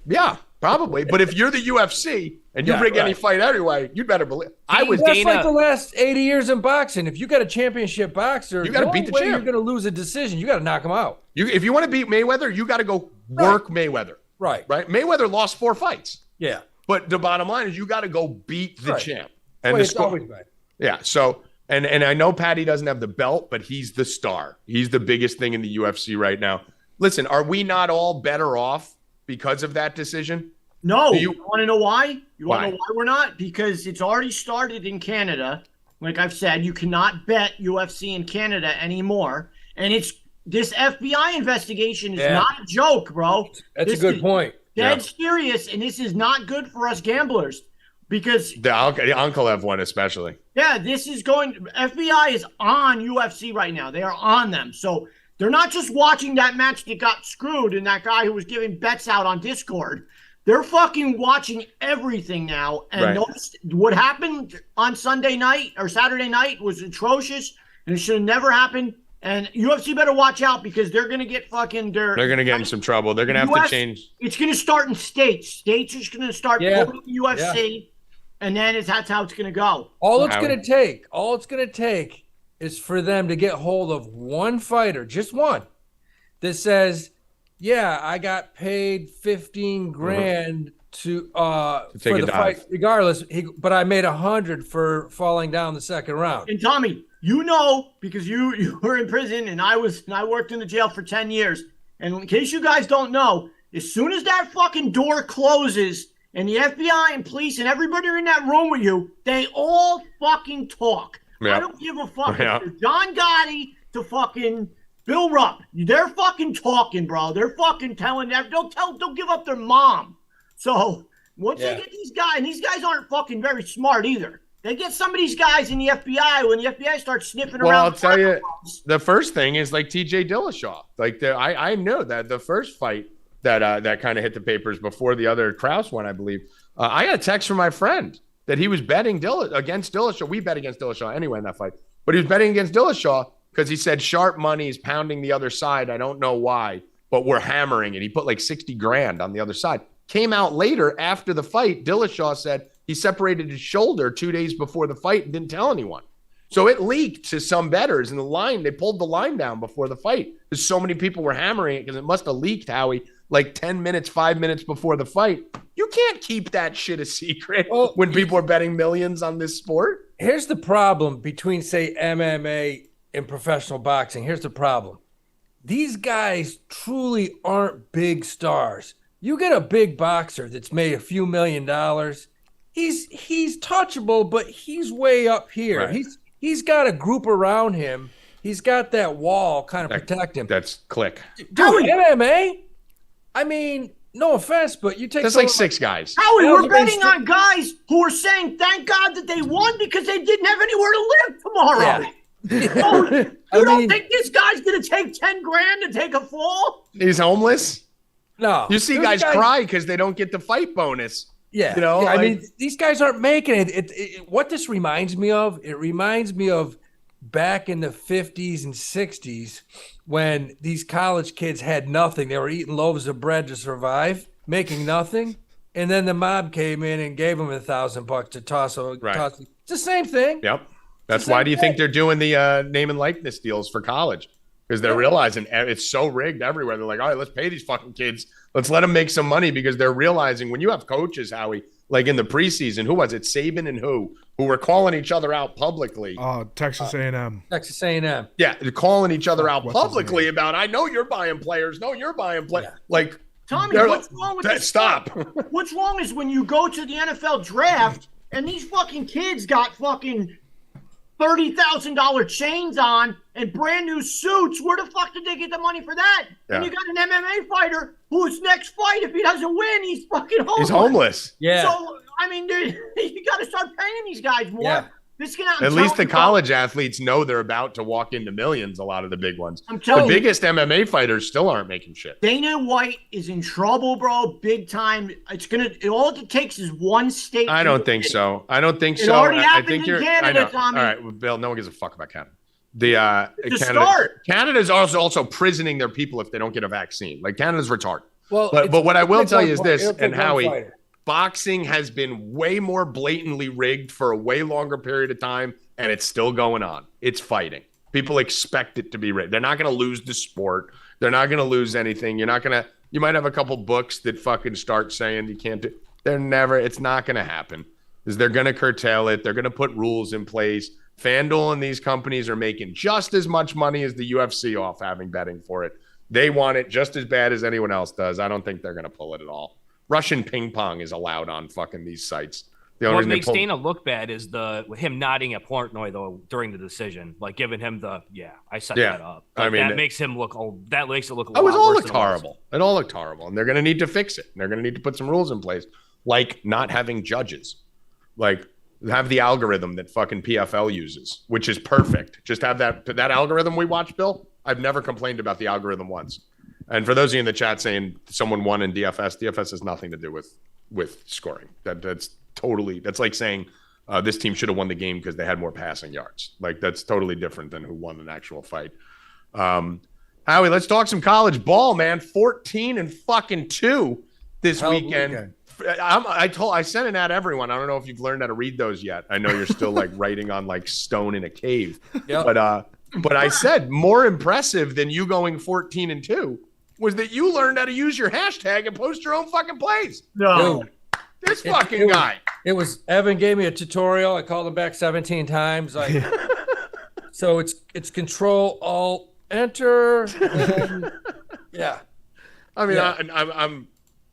Yeah, probably. But if you're the UFC and you rig any fight anyway, you'd better believe. That's like the last 80 years in boxing. If you got a championship boxer, you got to beat the champ. You're going to lose a decision. You got to knock him out. If you want to beat Mayweather, you got to go work Mayweather. Right. Mayweather lost 4 fights. Yeah. But the bottom line is you got to go beat the champ. And it's always been. Yeah. So, and I know Patty doesn't have the belt, but he's the star. He's the biggest thing in the UFC right now. Listen, are we not all better off because of that decision? No. You want to know why? You want to know why we're not? Because it's already started in Canada. Like I've said, you cannot bet UFC in Canada anymore. And this FBI investigation is not a joke, bro. That's a good point. Dead serious, and this is not good for us gamblers because the Uncle Ev one especially. Yeah, this is FBI is on UFC right now. They are on them. So they're not just watching that match that got screwed and that guy who was giving bets out on Discord. They're fucking watching everything now. And notice what happened on Sunday night or Saturday night was atrocious, and it should have never happened. And UFC better watch out because they're going to get fucking dirt. They're going to get in some trouble. They're going to have to change. It's going to start in states. States are going to start pulling the UFC, and then that's how it's going to go. All it's going to take is for them to get hold of one fighter, just one, that says, yeah, I got paid $15,000 for the fight regardless, but I made $100 for falling down the 2nd round. And Tommy, you know, because you were in prison and I worked in the jail for 10 years. And in case you guys don't know, as soon as that fucking door closes and the FBI and police and everybody are in that room with you, they all fucking talk. I don't give a fuck. If John Gotti to fucking Bill Rupp, they're fucking talking, bro. They're fucking telling them. They'll give up their mom. So once they get these guys, and these guys aren't fucking very smart either. They get some of these guys in the FBI when the FBI starts sniffing around. Well, I'll tell you, the first thing is like TJ Dillashaw. Like I know that the first fight that kind of hit the papers before the other Krause one, I believe. I got a text from my friend that he was betting against Dillashaw. We bet against Dillashaw anyway in that fight, but he was betting against Dillashaw. because he said sharp money is pounding the other side. I don't know why, but we're hammering it. He put like 60 grand on the other side. Came out later after the fight. Dillashaw said he separated his shoulder 2 days before the fight and didn't tell anyone. So it leaked to some bettors in the line. They pulled the line down before the fight because so many people were hammering it because it must have leaked, Howie, like 10 minutes, 5 minutes before the fight. You can't keep that shit a secret when people are betting millions on this sport. Here's the problem between, say, MMA and professional boxing. Here's the problem. These guys truly aren't big stars. You get a big boxer that's made a few $1 million. He's touchable, but he's way up here. Right. He's got a group around him. He's got that wall kind of protect him. That's click. Dude, MMA? I mean, no offense, but you take... That's like 6 guys. Howie, we're betting on guys who are saying, thank God that they won because they didn't have anywhere to live tomorrow. Yeah. So, you don't think this guy's going to take 10 grand to take a fall? He's homeless? No. You see guys cry because they don't get the fight bonus. Yeah. You know, yeah, like, I mean, these guys aren't making it. What this reminds me of, it reminds me of back in the 50s and 60s when these college kids had nothing. They were eating loaves of bread to survive, making nothing. And then the mob came in and gave them $1,000 to toss. It's the same thing. Yep. That's why do you think they're doing the name and likeness deals for college? Because they're realizing it's so rigged everywhere. They're like, all right, let's pay these fucking kids. Let's let them make some money because they're realizing when you have coaches, Howie, like in the preseason, who was it? Saban and who were calling each other out publicly. Texas A&M. Texas A&M. Yeah, they're calling each other out What's his publicly name? about, I know you're buying players. No, you're buying players. Yeah. Like, Tommy, what's wrong with this? Stop. What's wrong is when you go to the NFL draft and these fucking kids got fucking $30,000 chains on and brand new suits. Where the fuck did they get the money for that? Yeah. And you got an MMA fighter whose next fight, if he doesn't win, he's fucking homeless. He's homeless. Yeah. So, I mean, dude, you got to start paying these guys more. Yeah. This can happen. At least the college athletes know they're about to walk into millions, a lot of the big ones. I'm telling the you. biggest MMA fighters still aren't making shit. Dana White is in trouble, bro, big time. All it takes is one state. I don't think so. I don't think It so. already I happened think in you're. Canada, I know. Tommy. All right, well, Bill. No one gives a fuck about Canada. The start. Canada's also prisoning their people if they don't get a vaccine. Like Canada's retarded. Well, But what I will tell you is this, it'll take and one Howie, fighter. boxing has been way more blatantly rigged for a way longer period of time, and it's still going on. It's fighting. People expect it to be rigged. They're not going to lose the sport. They're not going to lose anything. You might have a couple books that fucking start saying you can't do. It's not going to happen because they're going to curtail it. They're going to put rules in place. FanDuel and these companies are making just as much money as the UFC off having betting for it. They want it just as bad as anyone else does. I don't think they're going to pull it at all. Russian ping pong is allowed on fucking these sites. What makes Dana look bad is him nodding at Portnoy though during the decision, like giving him I set that up. Like, I mean, that makes him look. That makes it look. It all looked horrible. It all looked horrible, and they're going to need to fix it. They're going to need to put some rules in place, like not having judges, like have the algorithm that fucking PFL uses, which is perfect. Just have that algorithm we watch, Bill. I've never complained about the algorithm once. And for those of you in the chat saying someone won in DFS has nothing to do with scoring. That's like saying this team should have won the game because they had more passing yards. Like that's totally different than who won an actual fight. Howie, let's talk some college ball, man. 14-2 this weekend. I sent it out to everyone. I don't know if you've learned how to read those yet. I know you're still like writing on like stone in a cave. Yep. But I said more impressive than you going 14-2 was that you learned how to use your hashtag and post your own fucking plays. No. This fucking guy. It was Evan gave me a tutorial. I called him back 17 times. So it's Control Alt Enter. And, yeah. I mean, yeah.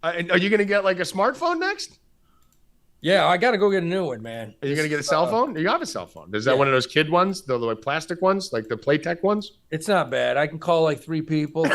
Are you going to get like a smartphone next? Yeah, I got to go get a new one, man. Are you going to get a cell phone? You have a cell phone. Is that one of those kid ones, the like plastic ones, like the Playtech ones? It's not bad. I can call like 3 people.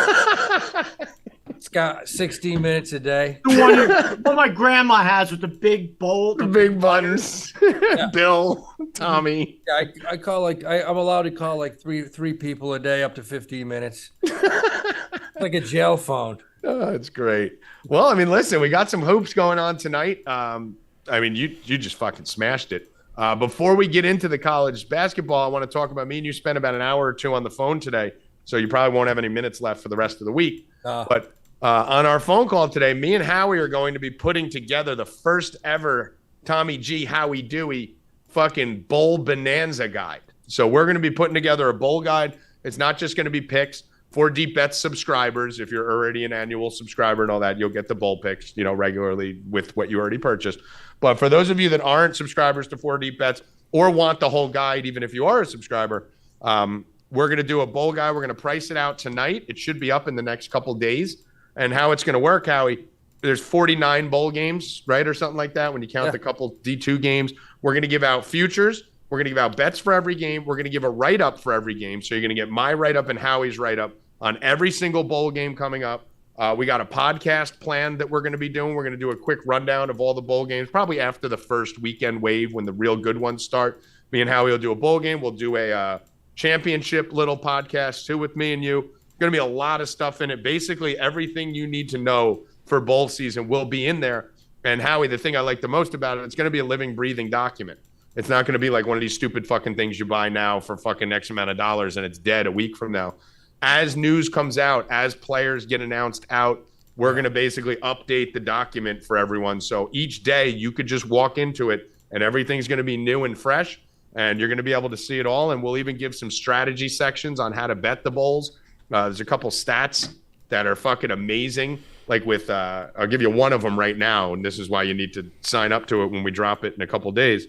It's got 16 minutes a day. The one my grandma has with the big bowl. The big buttons. Yeah. Bill, Tommy. Yeah, I call like I'm allowed to call like three people a day up to 15 minutes. It's like a jail phone. Oh, it's great. Well, I mean, listen, we got some hoops going on tonight. I mean, you just fucking smashed it. Before we get into the college basketball, I want to talk about me and you spent about an hour or two on the phone today, so you probably won't have any minutes left for the rest of the week. But on our phone call today, me and Howie are going to be putting together the first ever Tommy G, Howie Dewey fucking bowl bonanza guide. So we're going to be putting together a bowl guide. It's not just going to be picks. For Deep Bets subscribers, if you're already an annual subscriber and all that, you'll get the bowl picks, regularly with what you already purchased. But for those of you that aren't subscribers to 4 Deep Bets or want the whole guide, even if you are a subscriber, we're going to do a bowl guide. We're going to price it out tonight. It should be up in the next couple days. And how it's going to work, Howie, there's 49 bowl games, right, or something like that when you count the couple D2 games. We're going to give out futures. We're going to give out bets for every game. We're going to give a write-up for every game. So you're going to get my write-up and Howie's write-up on every single bowl game coming up. We got a podcast planned that we're going to be doing. We're going to do a quick rundown of all the bowl games, probably after the first weekend wave when the real good ones start. Me and Howie will do a bowl game. We'll do a championship little podcast too with me and you. Going to be a lot of stuff in it. Basically, everything you need to know for bowl season will be in there. And Howie, the thing I like the most about it, it's going to be a living, breathing document. It's not going to be like one of these stupid fucking things you buy now for fucking X amount of dollars and it's dead a week from now. As news comes out, as players get announced out, we're going to basically update the document for everyone. So each day you could just walk into it and everything's going to be new and fresh and you're going to be able to see it all. And we'll even give some strategy sections on how to bet the bowls. There's a couple stats that are fucking amazing. Like with, I'll give you one of them right now. And this is why you need to sign up to it when we drop it in a couple days.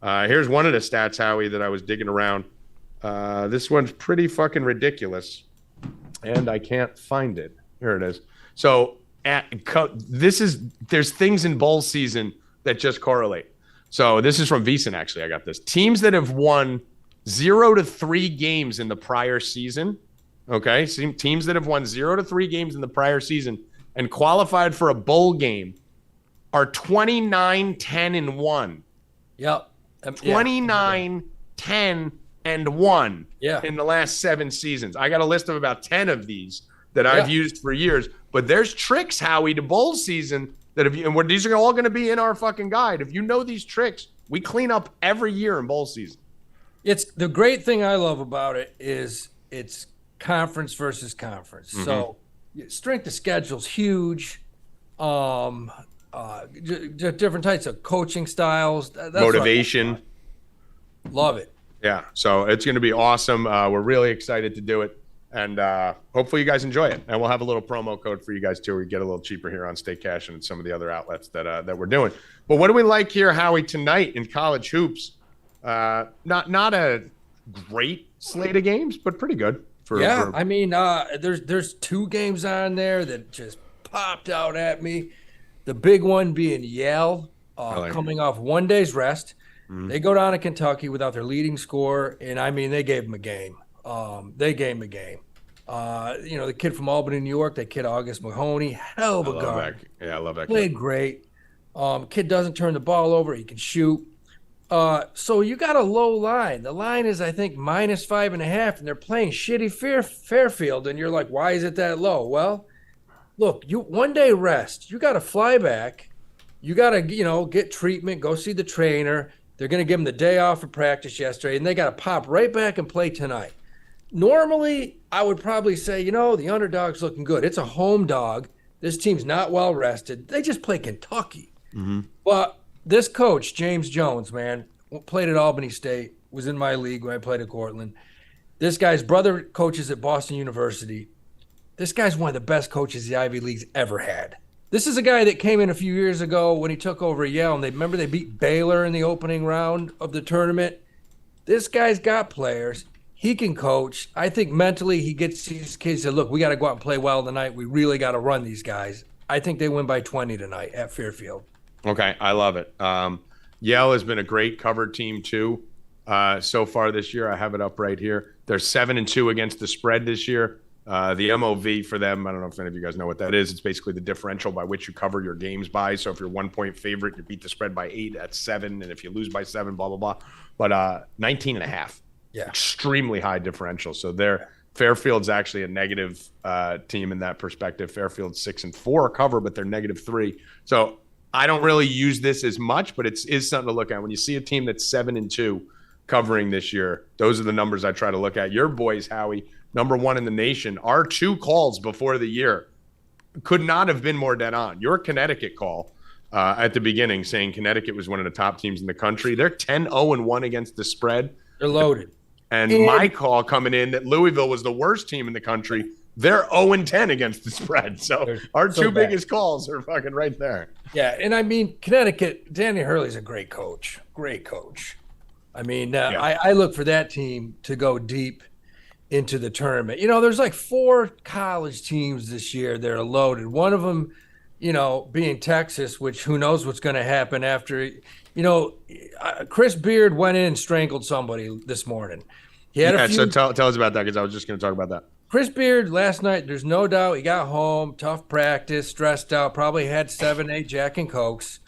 Here's one of the stats, Howie, that I was digging around. This one's pretty fucking ridiculous. And I can't find it. Here it is. So there's things in bowl season that just correlate. So this is from VSiN, actually. I got this. Teams that have won 0 to 3 games in the prior season. Okay. Teams that have won 0 to 3 games in the prior season and qualified for a bowl game are 29, 10, and 1. Yep. 29, 10, and 1 in the last 7 seasons. I got a list of about 10 of these that I've used for years. But there's tricks, Howie, to bowl season that these are all going to be in our fucking guide. If you know these tricks, we clean up every year in bowl season. It's the great thing I love about it is it's conference versus conference. Mm-hmm. So strength of schedule's huge. Different types of coaching styles. That's motivation. Love it. Yeah, so it's going to be awesome. We're really excited to do it, and hopefully you guys enjoy it. And we'll have a little promo code for you guys too. We get a little cheaper here on Stay Cashin and some of the other outlets that we're doing. But what do we like here, Howie, tonight in college hoops? Not a great slate of games, but pretty good. I mean, there's 2 games on there that just popped out at me. The big one being Yale, coming off 1 day's rest. Mm-hmm. They go down to Kentucky without their leading scorer, and I mean, they gave them a game. The kid from Albany, New York, that kid August Mahoney, hell of a guard. I love that kid. Played great. Kid doesn't turn the ball over. He can shoot. So you got a low line. The line is, I think, -5.5, and they're playing shitty Fairfield, and you're like, why is it that low? Well, look, 1 day rest. You got to fly back. You got to, get treatment, go see the trainer. They're going to give them the day off for practice yesterday, and they got to pop right back and play tonight. Normally, I would probably say, the underdog's looking good. It's a home dog. This team's not well rested. They just play Kentucky. Mm-hmm. But this coach, James Jones, man, played at Albany State, was in my league when I played at Cortland. This guy's brother coaches at Boston University. This guy's one of the best coaches the Ivy League's ever had. This is a guy that came in a few years ago when he took over Yale, and they beat Baylor in the opening round of the tournament. This guy's got players. He can coach. I think mentally he gets these kids to look, we got to go out and play well tonight. We really got to run these guys. I think they win by 20 tonight at Fairfield. Okay, I love it. Yale has been a great covered team too so far this year. I have it up right here. They're 7-2 against the spread this year. The MOV for them, I don't know if any of you guys know what that is. It's basically the differential by which you cover your games by. So if you're 1 point favorite, you beat the spread by 8, that's 7. And if you lose by 7, blah, blah, blah. But 19.5. Yeah. Extremely high differential. So Fairfield's actually a negative team in that perspective. Fairfield's 6-4 cover, but they're -3. So I don't really use this as much, but it is something to look at. When you see a team that's 7-2 covering this year, those are the numbers I try to look at. Your boys, Howie, #1 in the nation. Our 2 calls before the year could not have been more dead on. Your Connecticut call at the beginning saying Connecticut was one of the top teams in the country. They're 10-0-1 against the spread. They're loaded. And my call coming in that Louisville was the worst team in the country. They're 0-10 against the spread. So our two biggest calls are fucking right there. Yeah, and I mean, Connecticut, Danny Hurley's a great coach. Great coach. I mean, I look for that team to go deep into the tournament. You know, there's like 4 college teams this year that are loaded. One of them, you know, being Texas, which who knows what's going to happen after, you know, Chris Beard went in and strangled somebody this morning. He had a few. So tell us about that, because I was just going to talk about that. Chris Beard last night, there's no doubt he got home, tough practice, stressed out, probably had 7-8 Jack and Cokes.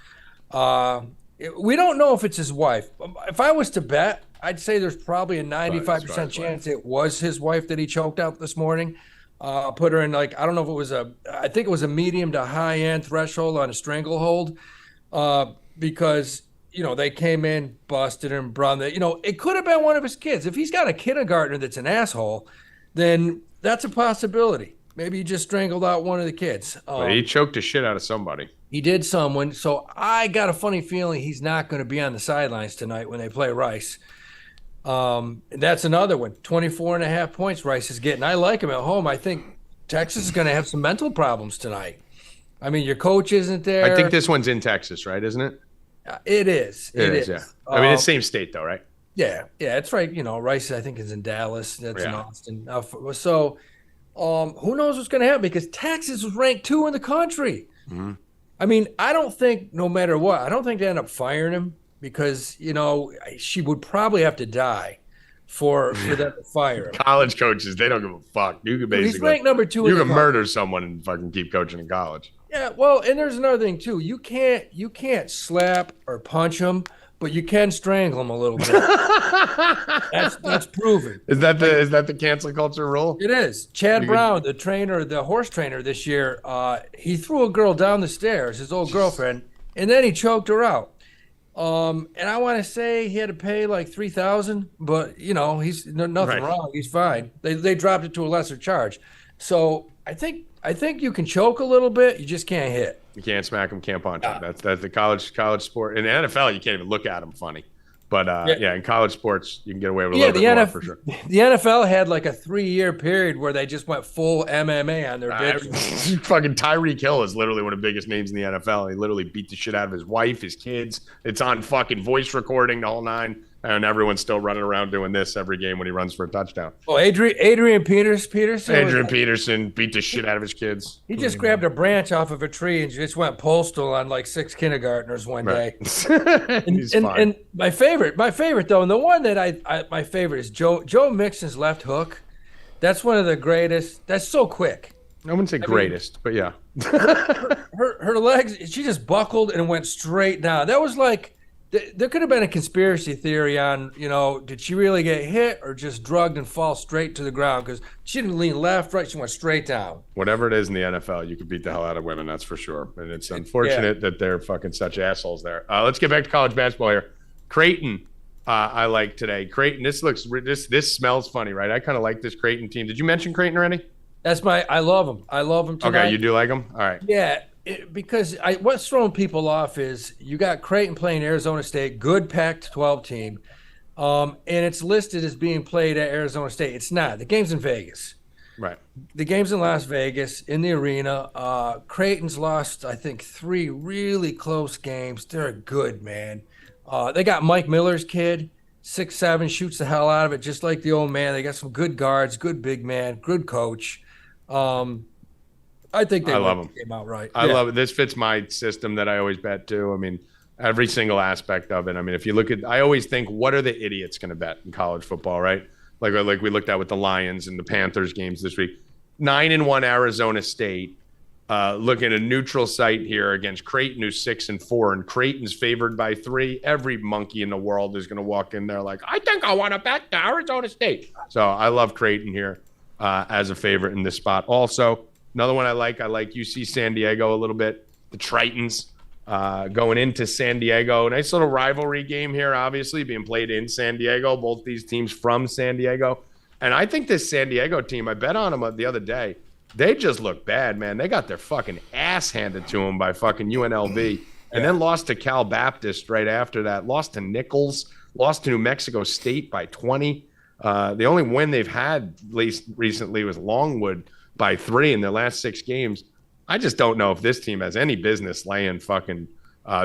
We don't know if it's his wife. If I was to bet, I'd say there's probably a 95% chance it was his wife that he choked out this morning. Put her in, like, I don't know if it was I think it was a medium to high end threshold on a stranglehold, because, you know, they came in, busted him, you know, it could have been one of his kids. If he's got a kindergartner that's an asshole, then that's a possibility. Maybe he just strangled out one of the kids. He choked the shit out of somebody. He did someone. So I got a funny feeling he's not going to be on the sidelines tonight when they play Rice. And that's another one. 24.5 points Rice is getting. I like him at home. I think Texas is going to have some mental problems tonight. I mean, your coach isn't there. I think this one's in Texas, right? Isn't it? It is. It is. Yeah. I mean, it's same state, though, right? Yeah, it's right. You know, Rice, I think, is in Dallas. That's in Austin. So who knows what's going to happen, because Texas was ranked 2 in the country. Mm-hmm. I mean, I don't think, no matter what, I don't think they end up firing him, because, you know, she would probably have to die for them to fire him. College coaches, they don't give a fuck. You could basically, he's ranked #2. You can murder someone and fucking keep coaching in college. Yeah, well, and there's another thing too. You can't slap or punch him, but you can strangle him a little bit. That's proven. Is that the cancel culture rule? It is. Chad Brown, the horse trainer this year, he threw a girl down the stairs, his old girlfriend, and then he choked her out. And I want to say he had to pay like $3,000, but you know, he's nothing wrong. He's fine. They dropped it to a lesser charge. So I think you can choke a little bit. You just can't hit. You can't smack him, can't punch him. That's the college sport. In the NFL, you can't even look at him funny. But in college sports, you can get away with a little bit more for sure. The NFL had like a 3-year period where they just went full MMA on their bitches. Fucking Tyreek Hill is literally one of the biggest names in the NFL. He literally beat the shit out of his wife, his kids. It's on fucking voice recording, the whole 9. And everyone's still running around doing this every game when he runs for a touchdown. Oh, Adrian Peterson. Adrian Peterson beat the shit out of his kids. He just grabbed a branch off of a tree and just went postal on like 6 kindergartners one day. and my favorite though, and the one that my favorite is Joe Mixon's left hook. That's one of the greatest. That's so quick. I wouldn't say greatest, but yeah. her legs, she just buckled and went straight down. That was like, there could have been a conspiracy theory on, you know, did she really get hit or just drugged and fall straight to the ground? Because she didn't lean left, right. She went straight down. Whatever it is in the NFL, you could beat the hell out of women, that's for sure. And it's unfortunate that they're fucking such assholes there. Let's get back to college basketball here. Creighton, I like today. Creighton, this smells funny, right? I kind of like this Creighton team. Did you mention Creighton already? I love them. I love them tonight. Okay, you do like them? All right. Yeah. Because what's throwing people off is you got Creighton playing Arizona State, good Pac-12 team, and it's listed as being played at Arizona State. It's not. The game's in Vegas. Right. The game's in Las Vegas, in the arena. Creighton's lost, I think, 3 really close games. They're good, man. They got Mike Miller's kid, 6'7", shoots the hell out of it, just like the old man. They got some good guards, good big man, good coach. I think they love them. Came out right. I love it. This fits my system that I always bet too. I mean, every single aspect of it. I mean, if you look at, I always think, what are the idiots going to bet in college football, right? Like we looked at with the Lions and the Panthers games this week. 9-1 Arizona State. Look at a neutral site here against Creighton, who's 6-4, and Creighton's favored by 3. Every monkey in the world is going to walk in there like, I think I want to bet the Arizona State. So I love Creighton here as a favorite in this spot. Also, another one I like UC San Diego a little bit. The Tritons. going into San Diego. Nice little rivalry game here, obviously, being played in San Diego. Both these teams from San Diego. And I think this San Diego team, I bet on them the other day, they just look bad, man. They got their fucking ass handed to them by fucking UNLV. And then lost to Cal Baptist right after that. Lost to Nichols. Lost to New Mexico State by 20. The only win they've had least recently was Longwood by 3 in their last 6 games. I just don't know if this team has any business laying fucking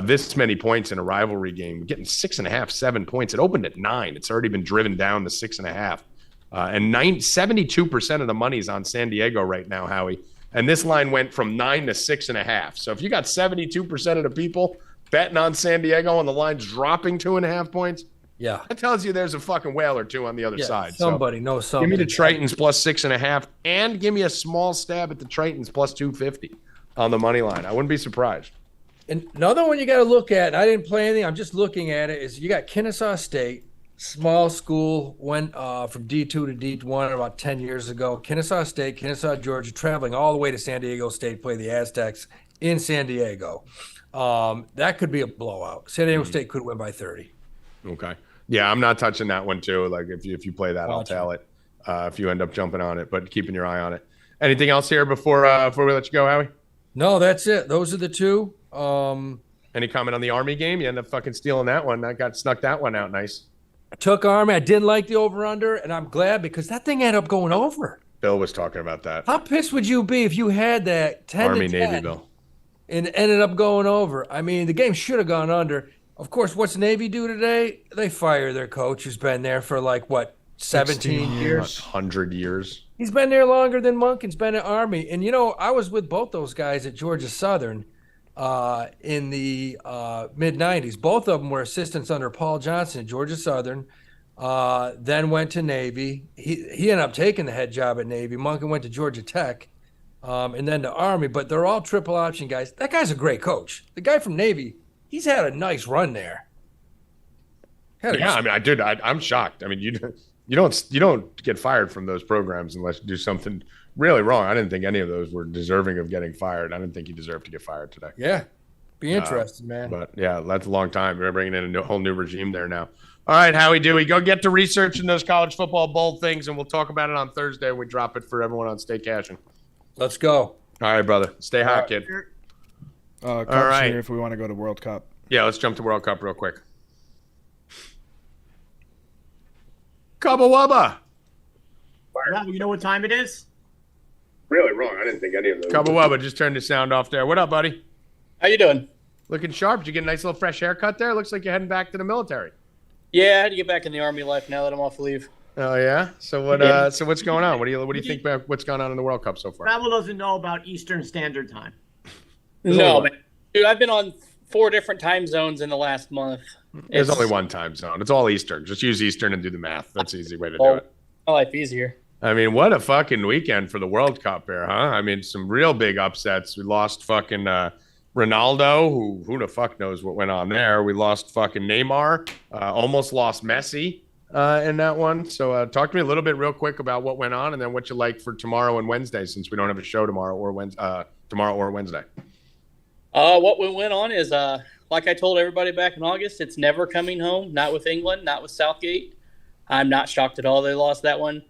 this many points in a rivalry game. Getting 6.5, 7 points. It opened at 9. It's already been driven down to 6.5. And 72% of the money's on San Diego right now, Howie. And this line went from 9 to 6.5. So if you got 72% of the people betting on San Diego and the line's dropping 2.5 points, that tells you there's a fucking whale or two on the other side. Somebody knows something. Give me the Tritons plus 6.5 and give me a small stab at the Tritons plus 250 on the money line. I wouldn't be surprised. And another one you got to look at, and I didn't play anything, I'm just looking at it, is you got Kennesaw State. Small school, went from D2 to D1 about 10 years ago. Kennesaw State, Kennesaw, Georgia, traveling all the way to San Diego State, play the Aztecs in San Diego. That could be a blowout. San Diego State could win by 30. Okay. Yeah, I'm not touching that one too. Like if you play that, I'll tell it if you end up jumping on it, but keeping your eye on it. Anything else here before we let you go, Howie? No, that's it. Those are the two. Any comment on the Army game? You end up fucking stealing that one. That snuck that one out nice. I took Army. I didn't like the over-under, and I'm glad because that thing ended up going over. Bill was talking about that. How pissed would you be if you had that 10 Army, to 10 Navy, Bill, and ended up going over? I mean, the game should have gone under. Of course, what's Navy do today? They fire their coach who's been there for 17 years? 100 years. He's been there longer than Monken's been at Army. And, I was with both those guys at Georgia Southern in the mid-'90s. Both of them were assistants under Paul Johnson at Georgia Southern, then went to Navy. He ended up taking the head job at Navy. Monken went to Georgia Tech, and then to Army. But they're all triple option guys. That guy's a great coach. The guy from Navy, he's had a nice run there. I'm shocked. I mean, you don't get fired from those programs unless you do something really wrong. I didn't think any of those were deserving of getting fired. I didn't think he deserved to get fired today. Yeah, be interested, man. But yeah, that's a long time. We're bringing in a whole new regime there now. All right, Howie Dewey, go get to researching those college football bowl things, and we'll talk about it on Thursday when we drop it for everyone on Stay Cashin. Let's go. All right, brother. Stay hot, kid. All right. Here if we want to go to World Cup. Yeah, let's jump to World Cup real quick. Cubba Wubba. You know what time it is? Really wrong. I didn't think any of those. Cubba Wubba, just turned the sound off there. What up, buddy? How you doing? Looking sharp. Did you get a nice little fresh haircut there? Looks like you're heading back to the military. Yeah, I had to get back in the Army life now that I'm off leave. Oh yeah. So what? So what's going on? What do you think about what's going on in the World Cup so far? Travel doesn't know about Eastern Standard Time. No, man. Dude, I've been on 4 different time zones in the last month. There's only one time zone. It's all Eastern. Just use Eastern and do the math. That's the easy way to do it. My life easier. I mean, what a fucking weekend for the World Cup here, huh? I mean, some real big upsets. We lost fucking Ronaldo, who the fuck knows what went on there. We lost fucking Neymar, almost lost Messi in that one. So talk to me a little bit real quick about what went on and then what you like for tomorrow and Wednesday, since we don't have a show tomorrow or Wednesday. What went on is, like I told everybody back in August, it's never coming home. Not with England, not with Southgate. I'm not shocked at all they lost that one.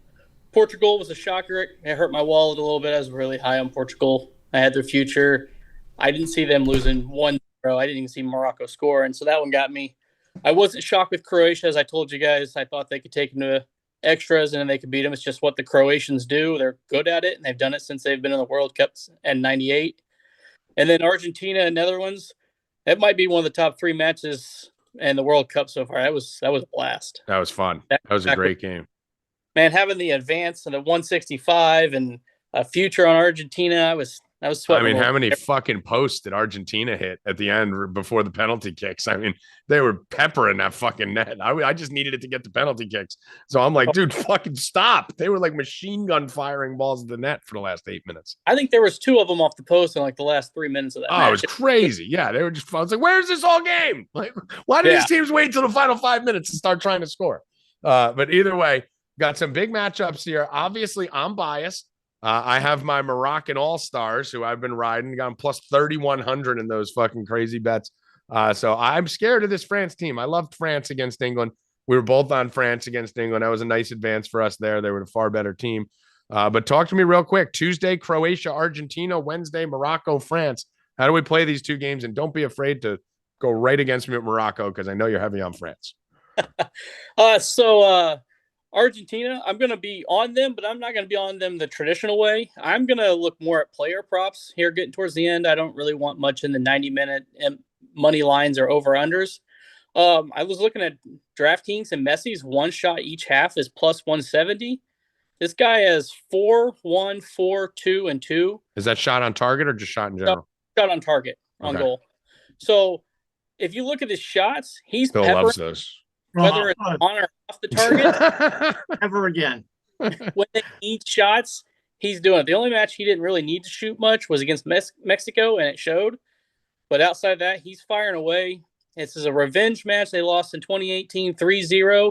Portugal was a shocker. It hurt my wallet a little bit. I was really high on Portugal. I had their future. I didn't see them losing 1-0. I didn't even see Morocco score, and so that one got me. I wasn't shocked with Croatia, as I told you guys. I thought they could take them to extras and then they could beat them. It's just what the Croatians do. They're good at it, and they've done it since they've been in the World Cups in '98. And then Argentina and Netherlands, that might be one of the top 3 matches in the World Cup so far. That was a blast. That was fun. That was a great game. Man, having the advance and the 165 and a future on Argentina, I was sweating. I mean, how many fucking posts did Argentina hit at the end before the penalty kicks? I mean, they were peppering that fucking net. I just needed it to get the penalty kicks. So I'm like, dude, fucking stop. They were like machine gun firing balls at the net for the last 8 minutes. I think there was 2 of them off the post in like the last 3 minutes of that match. It was crazy. Yeah, they were just, I was like, where's this all game? Like, why did these teams wait till the final 5 minutes to start trying to score? But either way, got some big matchups here. Obviously, I'm biased. I have my Moroccan All-Stars who I've been riding, got them plus 3,100 in those fucking crazy bets. So I'm scared of this France team. I loved France against England. We were both on France against England. That was a nice advance for us there. They were a far better team. But talk to me real quick. Tuesday, Croatia, Argentina. Wednesday, Morocco, France. How do we play these two games? And don't be afraid to go right against me at Morocco because I know you're heavy on France. Argentina, I'm going to be on them, but I'm not going to be on them the traditional way. I'm going to look more at player props here getting towards the end. I don't really want much in the 90-minute money lines or over-unders. I was looking at DraftKings, and Messi's one shot each half is plus 170. This guy has 4-1, 4-2, and 2. Is that shot on target or just shot in general? Shot on target, on goal. So if you look at his shots, he's Bill loves those. Whether it's on or off the target. Ever again. When they need shots, he's doing it. The only match he didn't really need to shoot much was against Mexico, and it showed. But outside of that, he's firing away. This is a revenge match. They lost in 2018, 3-0.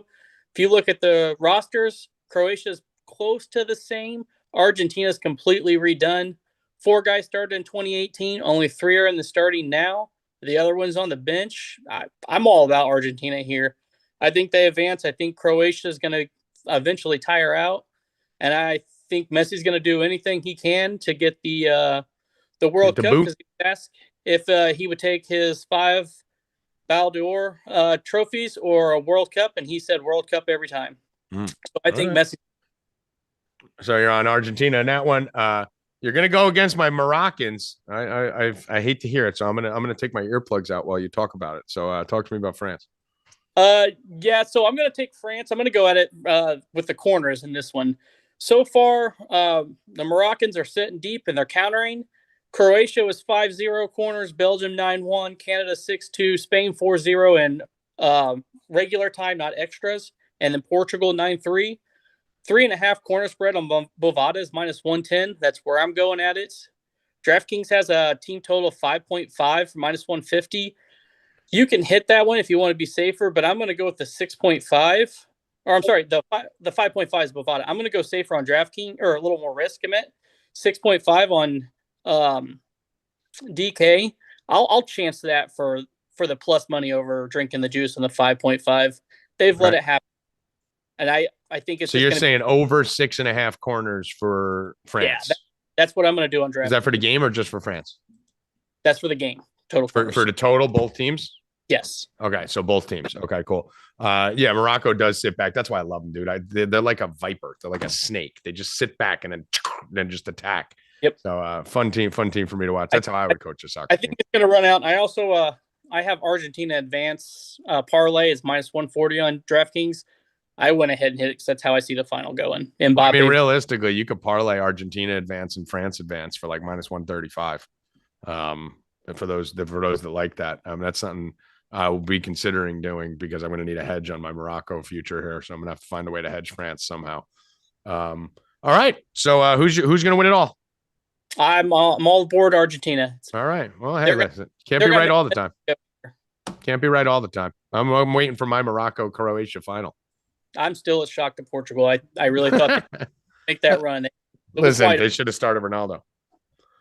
If you look at the rosters, Croatia's close to the same. Argentina's completely redone. 4 guys started in 2018. Only 3 are in the starting now. The other one's on the bench. I'm all about Argentina here. I think they advance. I think Croatia is going to eventually tire out. And I think Messi's going to do anything he can to get the World Cup. Because he asked if he would take his 5 Ballon d'Or trophies or a World Cup. And he said World Cup every time. So I think Messi. So you're on Argentina in that one. You're going to go against my Moroccans. I hate to hear it. So I'm going to take my earplugs out while you talk about it. So talk to me about France. So I'm going to take France. I'm going to go at it with the corners in this one. So far, the Moroccans are sitting deep and they're countering. Croatia was 5-0 corners, Belgium 9-1, Canada 6-2, Spain 4-0 and regular time, not extras, and then Portugal 9-3. 3.5 corner spread on Bovada is minus 110. That's where I'm going at it. DraftKings has a team total of 5.5 for minus 150. You can hit that one if you want to be safer, but I'm going to go with the 6.5. Or I'm sorry, the 5.5 is Bovada. I'm going to go safer on DraftKings, or a little more risk in it. 6.5 on DK. I'll chance that for the plus money over drinking the juice on the 5.5. They've let it happen. And I think it's so you're saying over 6.5 corners for France. Yeah, that's what I'm going to do on DraftKings. Is that for the game or just for France? That's for the game. Total for the total, both teams? Yes. Okay, so both teams. Okay, cool. Yeah, Morocco does sit back. That's why I love them, dude. They're like a viper. They're like a snake. They just sit back and then just attack. Yep. So fun team for me to watch. That's how I would coach a soccer team. I think it's going to run out. I also I have Argentina advance parlay is minus 140 on DraftKings. I went ahead and hit it because that's how I see the final going. Mbappe. I mean, realistically, you could parlay Argentina advance and France advance for like minus 135. For those that like that, that's something I will be considering doing because I'm going to need a hedge on my Morocco future here. So I'm going to have to find a way to hedge France somehow. All right. So who's going to win it all? I'm all aboard Argentina. All right. Well, hey, listen, can't be right all the time. Can't be right all the time. I'm waiting for my Morocco Croatia final. I'm still as shocked at Portugal. I really thought they'd make that run. Listen, they should have started Ronaldo.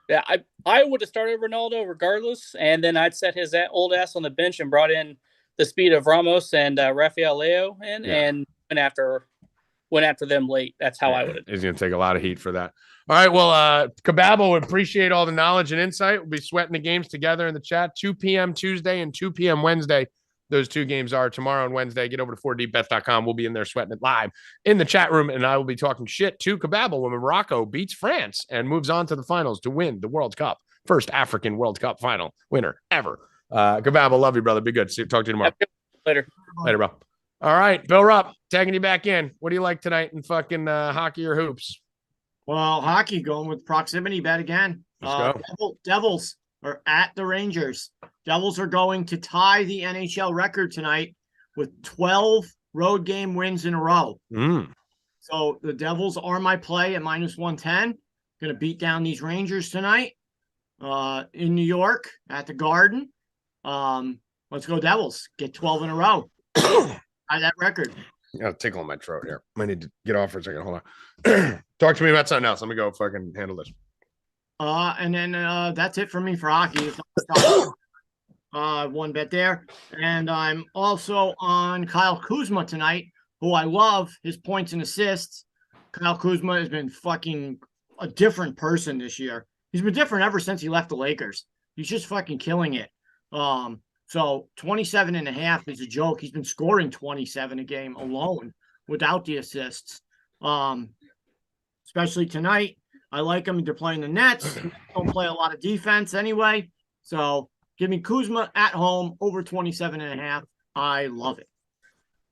Yeah, I would have started Ronaldo regardless, and then I'd set his old ass on the bench and brought in the speed of Ramos and Rafael Leo and went after them late. That's how I would have. He's going to take a lot of heat for that. All right, well, Kababo would appreciate all the knowledge and insight. We'll be sweating the games together in the chat. 2 p.m. Tuesday and 2 p.m. Wednesday. Those 2 games are tomorrow and Wednesday. Get over to 4dbets.com. We'll be in there sweating it live in the chat room, and I will be talking shit to Kababo when Morocco beats France and moves on to the finals to win the World Cup. First African World Cup final winner ever. Kababo, love you, brother. Be good. Talk to you tomorrow. Later, bro. All right, Bill Rupp, tagging you back in. What do you like tonight in fucking hockey or hoops? Well, hockey going with proximity bet again. Let's go. Devils are at the Rangers. Devils are going to tie the NHL record tonight with 12 road game wins in a row. So the Devils are my play at minus 110. Going to beat down these Rangers tonight in New York at the Garden. Let's go Devils. Get 12 in a row. Tie that record. got a tickle in my throat here. I need to get off for a second. Hold on. Talk to me about something else. Let me go fucking handle this. And then that's it for me for hockey. One bet there. And I'm also on Kyle Kuzma tonight, who I love his points and assists. Kyle Kuzma has been fucking a different person this year. He's been different ever since he left the Lakers. He's just fucking killing it. So 27.5 is a joke. He's been scoring 27 a game alone without the assists. Especially tonight. I like him. They're playing the Nets. Don't play a lot of defense anyway. So give me Kuzma at home over 27.5. I love it.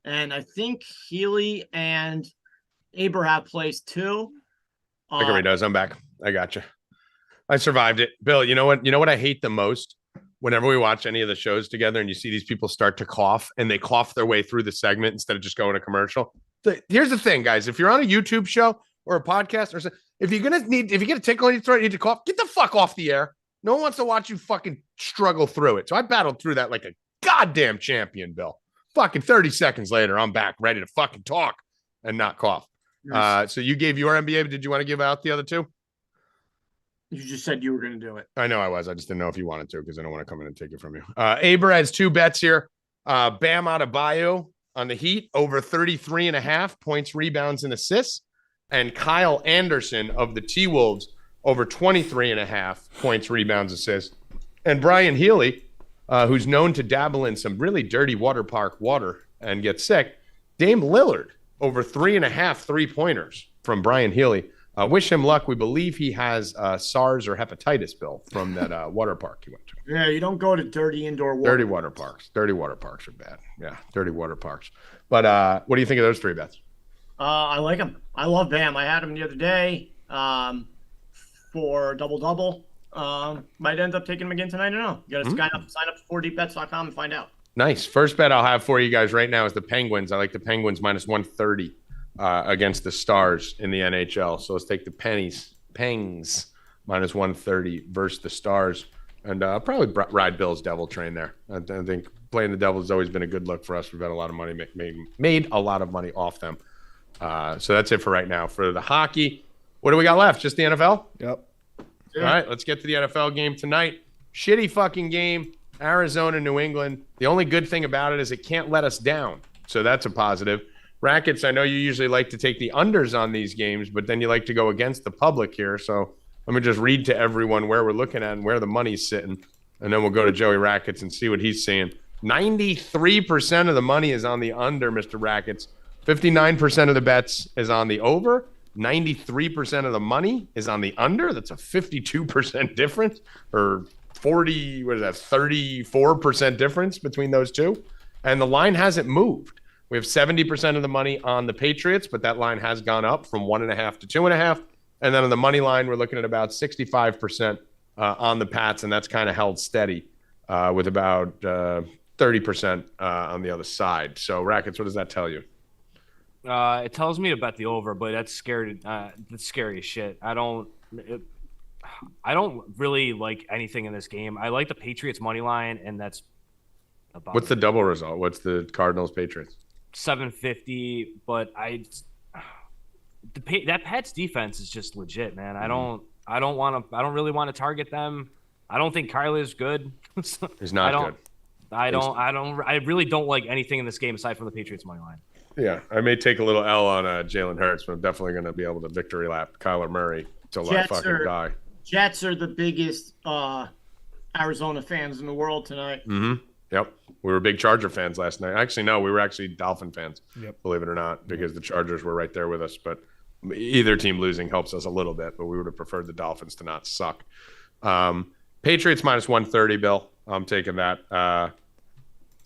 And I think Healy and Abraham plays too. Everybody does. I'm back. I got you. I survived it. Bill, you know what? You know what I hate the most? Whenever we watch any of the shows together and you see these people start to cough and they cough their way through the segment instead of just going to commercial. Here's the thing, guys. If you're on a YouTube show or a podcast or something, if you get a tickle in your throat, you need to cough, get the fuck off the air. No one wants to watch you fucking struggle through it. So I battled through that like a goddamn champion, Bill. Fucking 30 seconds later, I'm back ready to fucking talk and not cough. Nice. So you gave your NBA. Did you want to give out the other two? You just said you were going to do it. I know I was. I just didn't know if you wanted to because I don't want to come in and take it from you. Aber has 2 bets here. Bam Adebayo on the Heat over 33.5 points, rebounds, and assists. And Kyle Anderson of the T-Wolves over 23.5 points, rebounds, assists. And Brian Healy, who's known to dabble in some really dirty water park water and get sick. Dame Lillard over 3.5 3-pointers from Brian Healy. Wish him luck. We believe he has SARS or hepatitis, Bill, from that water park he went to. Yeah, you don't go to dirty indoor water. Dirty water parks. Dirty water parks are bad. Yeah, dirty water parks. But what do you think of those 3 bets? I like him. I love Bam. I had him the other day for double-double. Might end up taking him again tonight. I don't know. You got to sign up for 4dbets.com and find out. Nice. First bet I'll have for you guys right now is the Penguins. I like the Penguins minus 130 against the Stars in the NHL. So let's take the Pengs minus 130 versus the Stars. And probably ride Bill's Devil train there. I think playing the Devil has always been a good look for us. We've had a lot of money, made a lot of money off them. So that's it for right now. For the hockey, what do we got left? Just the NFL? Yep. All right, let's get to the NFL game tonight. Shitty fucking game. Arizona, New England. The only good thing about it is it can't let us down. So that's a positive. Rackets, I know you usually like to take the unders on these games, but then you like to go against the public here. So let me just read to everyone where we're looking at and where the money's sitting. And then we'll go to Joey Rackets and see what he's seeing. 93% of the money is on the under, Mr. Rackets. 59% of the bets is on the over. 93% of the money is on the under. That's a 52% difference, or 34% difference between those two. And the line hasn't moved. We have 70% of the money on the Patriots, but that line has gone up from 1.5 to 2.5. And then on the money line, we're looking at about 65% on the Pats, and that's kind of held steady with about 30% on the other side. So, Rackets, what does that tell you? It tells me to bet the over, but that's scary. That's scary as shit. I don't really like anything in this game. I like the Patriots money line, and that's about What's the double result? What's the Cardinals Patriots? 750. But that Pats defense is just legit, man. I don't really want to target them. I don't think Kyler's good. He's not good. I really don't like anything in this game aside from the Patriots money line. Yeah, I may take a little L on Jalen Hurts, but I'm definitely going to be able to victory lap Kyler Murray till I fucking die. Jets are the biggest Arizona fans in the world tonight. Mm-hmm. Yep. We were big Charger fans last night. Actually, no, we were actually Dolphin fans, believe it or not, because the Chargers were right there with us. But either team losing helps us a little bit, but we would have preferred the Dolphins to not suck. Patriots minus 130, Bill. I'm taking that.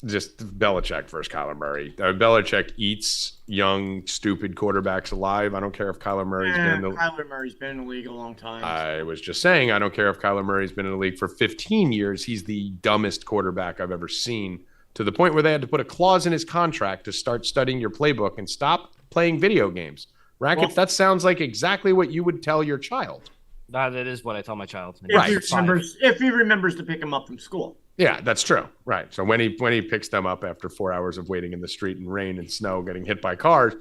Just Belichick versus Kyler Murray. Belichick eats young, stupid quarterbacks alive. I don't care if Kyler Murray's Kyler Murray's been in the league a long time. I was just saying, I don't care if Kyler Murray's been in the league for 15 years. He's the dumbest quarterback I've ever seen, to the point where they had to put a clause in his contract to start studying your playbook and stop playing video games. Rackets, that sounds like exactly what you would tell your child. That is what I tell my child. If he remembers to pick him up from school. Yeah, that's true. Right. So when he picks them up after 4 hours of waiting in the street in rain and snow, getting hit by cars,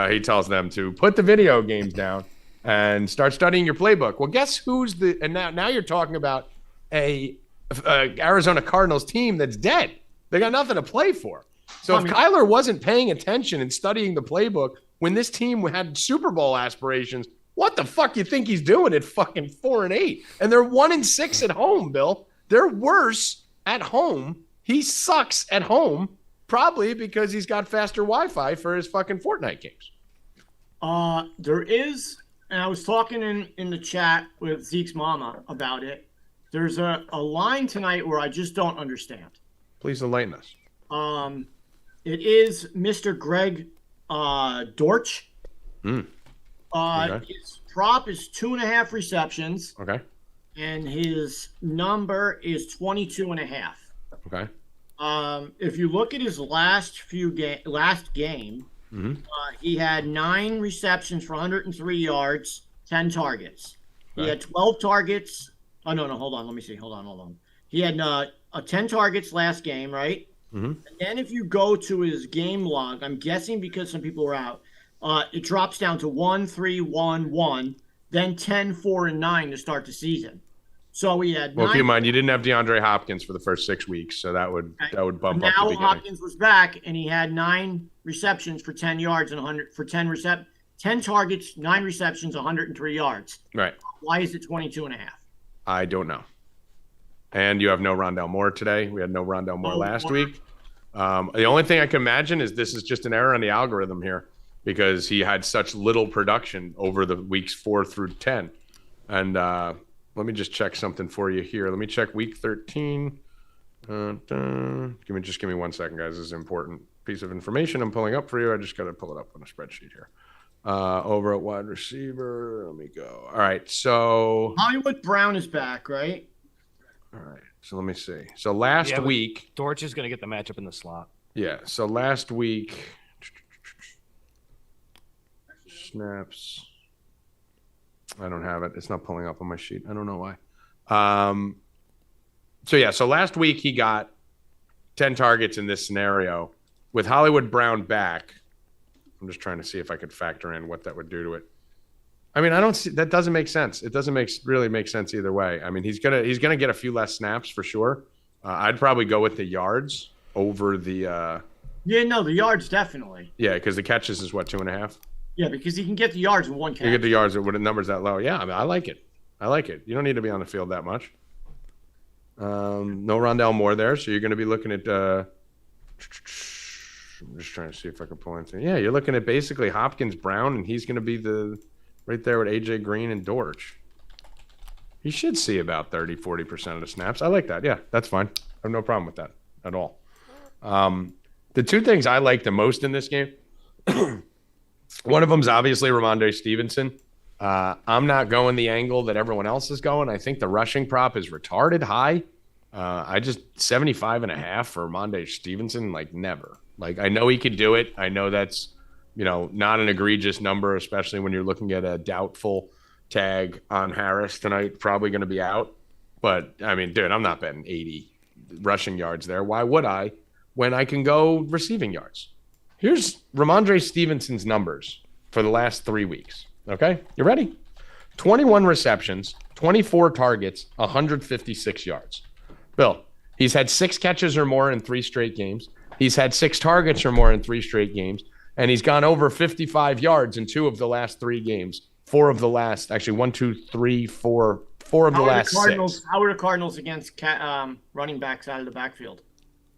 he tells them to put the video games down and start studying your playbook. Well, guess who's and now you're talking about a Arizona Cardinals team that's dead. They got nothing to play for. So if Kyler wasn't paying attention and studying the playbook when this team had Super Bowl aspirations, what the fuck you think he's doing at fucking 4-8? And they're 1-6 at home, Bill. They're worse at home. He sucks at home, probably because he's got faster Wi-Fi for his fucking Fortnite games. There is, and I was talking in the chat with Zeke's mama about it. There's a line tonight where I just don't understand. Please enlighten us. It is Mr. Greg Dortch. Okay. His prop is 2.5 receptions. Okay. And his number is 22.5. Okay. If you look at his last game, he had 9 receptions for 103 yards, 10 targets. Okay. He had 12 targets. Oh, no, hold on. Let me see. Hold on. He had 10 targets last game, right? And then if you go to his game log, I'm guessing because some people were out, it drops down to 1, 3, 1, 1, then 10, 4, and 9 to start the season. So he had. Well, keep in mind you didn't have DeAndre Hopkins for the first 6 weeks, so that would bump up the beginning. Now Hopkins was back, and he had 9 receptions for 10 yards and 10 targets, 9 receptions, 103 yards. Right. Why is it 22.5? I don't know. And you have no Rondale Moore today. We had no Rondale Moore last week. The only thing I can imagine is this is just an error on the algorithm here because he had such little production over the weeks 4 through 10. And let me just check something for you here. Let me check week 13. Give me 1 second, guys. This is an important piece of information I'm pulling up for you. I just got to pull it up on a spreadsheet here. Over at wide receiver, let me go. All right, so Hollywood Brown is back, right? All right, so let me see. So last week, Dortch is going to get the matchup in the slot. Yeah, so last week, snaps. I don't have it. It's not pulling up on my sheet. I don't know why. So last week he got 10 targets in this scenario. With Hollywood Brown back, I'm just trying to see if I could factor in what that would do to it. I mean, I don't see that doesn't make sense. It doesn't really make sense either way. I mean, he's gonna get a few less snaps for sure. I'd probably go with the yards over the. The yards definitely. Yeah, because the catches is what 2.5. Yeah, because he can get the yards in one catch. You get the yards with the numbers that low. Yeah, I mean, I like it. You don't need to be on the field that much. No Rondale Moore there, so you're going to be looking at. I'm just trying to see if I can pull anything. Yeah, you're looking at basically Hopkins, Brown, and he's going to be right there with AJ Green and Dortch. He should see about 30-40% of the snaps. I like that. Yeah, that's fine. I have no problem with that at all. The two things I like the most in this game, one of them is obviously Ramondre Stevenson. I'm not going the angle that everyone else is going. I think the rushing prop is retarded high. I just 75.5 for Ramondre Stevenson, like never. Like I know he could do it. I know that's, not an egregious number, especially when you're looking at a doubtful tag on Harris tonight, probably going to be out. But I mean, dude, I'm not betting 80 rushing yards there. Why would I when I can go receiving yards? Here's Ramondre Stevenson's numbers for the last 3 weeks. Okay, you ready? 21 receptions, 24 targets, 156 yards. Bill, he's had 6 catches or more in 3 straight games. He's had 6 targets or more in 3 straight games. And he's gone over 55 yards in 2 of the last 3 games. 4 of the last, actually 1, 2, 3, 4 of the last 6. How are the Cardinals against running backs out of the backfield?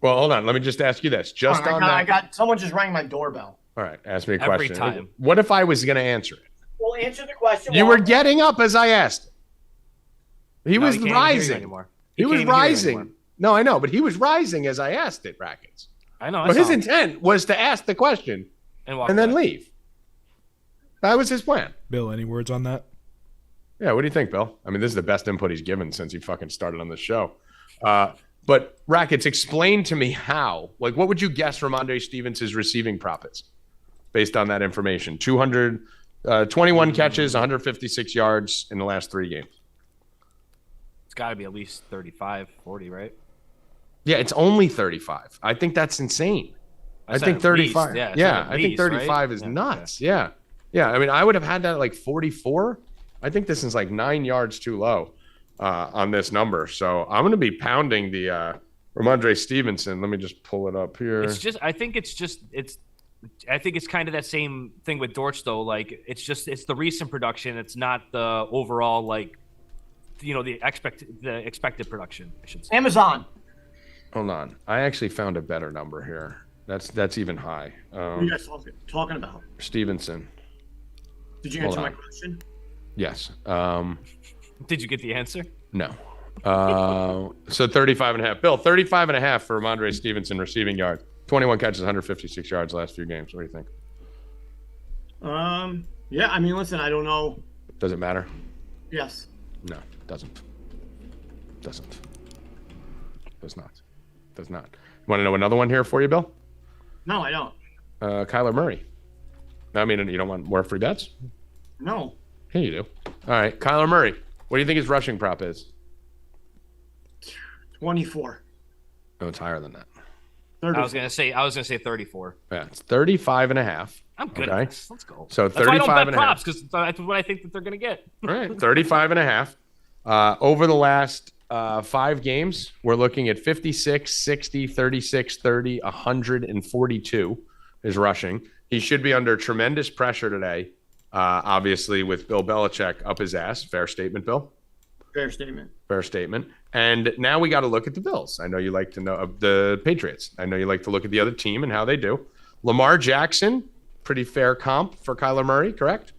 Well, hold on. Let me just ask you this. Someone just rang my doorbell. All right, ask me a Every question. time. What if I was going to answer it? Well, answer the question. You were getting up as I asked it. He was can't hear you rising. anymore. He was can't even hear you rising. anymore. No, I know, but he was rising as I asked it, Rackets. I know. But his intent was to ask the question and then leave. That was his plan. Bill, any words on that? Yeah, what do you think, Bill? I mean, this is the best input he's given since he fucking started on the show. But Rackets, explain to me how. Like, what would you guess Ramondre Stevens' receiving profits based on that information? 21 catches, 156 yards in the last 3 games. It's got to be at least 35, 40, right? Yeah, it's only 35. I think that's insane. I think 35. I think 35 is nuts. Yeah. Yeah. I mean, I would have had that at like 44. I think this is like 9 yards too low on this number. So I'm going to be pounding the Ramondre Stevenson. Let me just pull it up here. I think it's kind of that same thing with Dortch though. Like it's the recent production. It's not the overall the expected production, I should say. Amazon. Hold on. I actually found a better number here. That's even high. What are you guys talking about? Stevenson. Did you answer my question? Yes. Did you get the answer? No. So 35.5. Bill, 35.5 for Ramondre Stevenson receiving yards. 21 catches, 156 yards last few games. What do you think? Yeah, I mean, listen, I don't know. Does it matter? Yes. No, it doesn't. Does not. Does not. You want to know another one here for you, Bill? No, I don't. Kyler Murray. I mean, you don't want more free bets? No. Hey, you do. All right, Kyler Murray. What do you think his rushing prop is? 24. No, it's higher than that. 34. I was gonna say 34. Yeah, it's 35.5. I'm good. Okay. At this. Let's go. So That's why I don't 35 bet and a props half. because that's what I think that they're gonna get. All right, 35.5. Over the last 5 games, we're looking at 56, 60, 36, 30, 142 is rushing. He should be under tremendous pressure today, obviously, with Bill Belichick up his ass. Fair statement, Bill? Fair statement. Fair statement. And now we got to look at the Bills. I know you like to know of the Patriots. I know you like to look at the other team and how they do. Lamar Jackson, pretty fair comp for Kyler Murray, correct?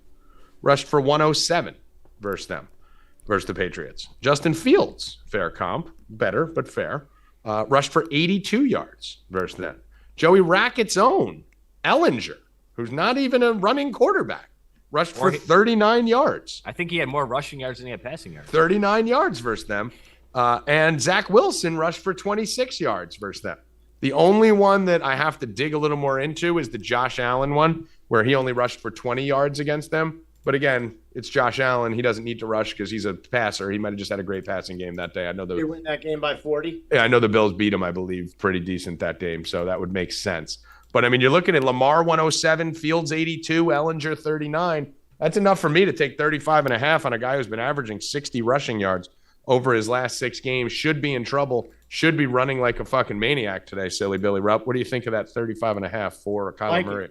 Rushed for 107 versus the Patriots. Justin Fields, fair comp, better, but fair. Rushed for 82 yards versus them. Joey Rackets' own Ellinger, who's not even a running quarterback, rushed for 39 yards. I think he had more rushing yards than he had passing yards. 39 yards versus them. And Zach Wilson rushed for 26 yards versus them. The only one that I have to dig a little more into is the Josh Allen one, where he only rushed for 20 yards against them. But again, it's Josh Allen. He doesn't need to rush because he's a passer. He might have just had a great passing game that day. I know They win that game by 40. Yeah, I know the Bills beat him, I believe, pretty decent that game. So that would make sense. But I mean, you're looking at Lamar 107, Fields 82, Ellinger 39. That's enough for me to take 35.5 on a guy who's been averaging 60 rushing yards over his last 6 games. Should be in trouble. Should be running like a fucking maniac today, silly Billy Rupp. What do you think of that 35.5 for Kyler Murray?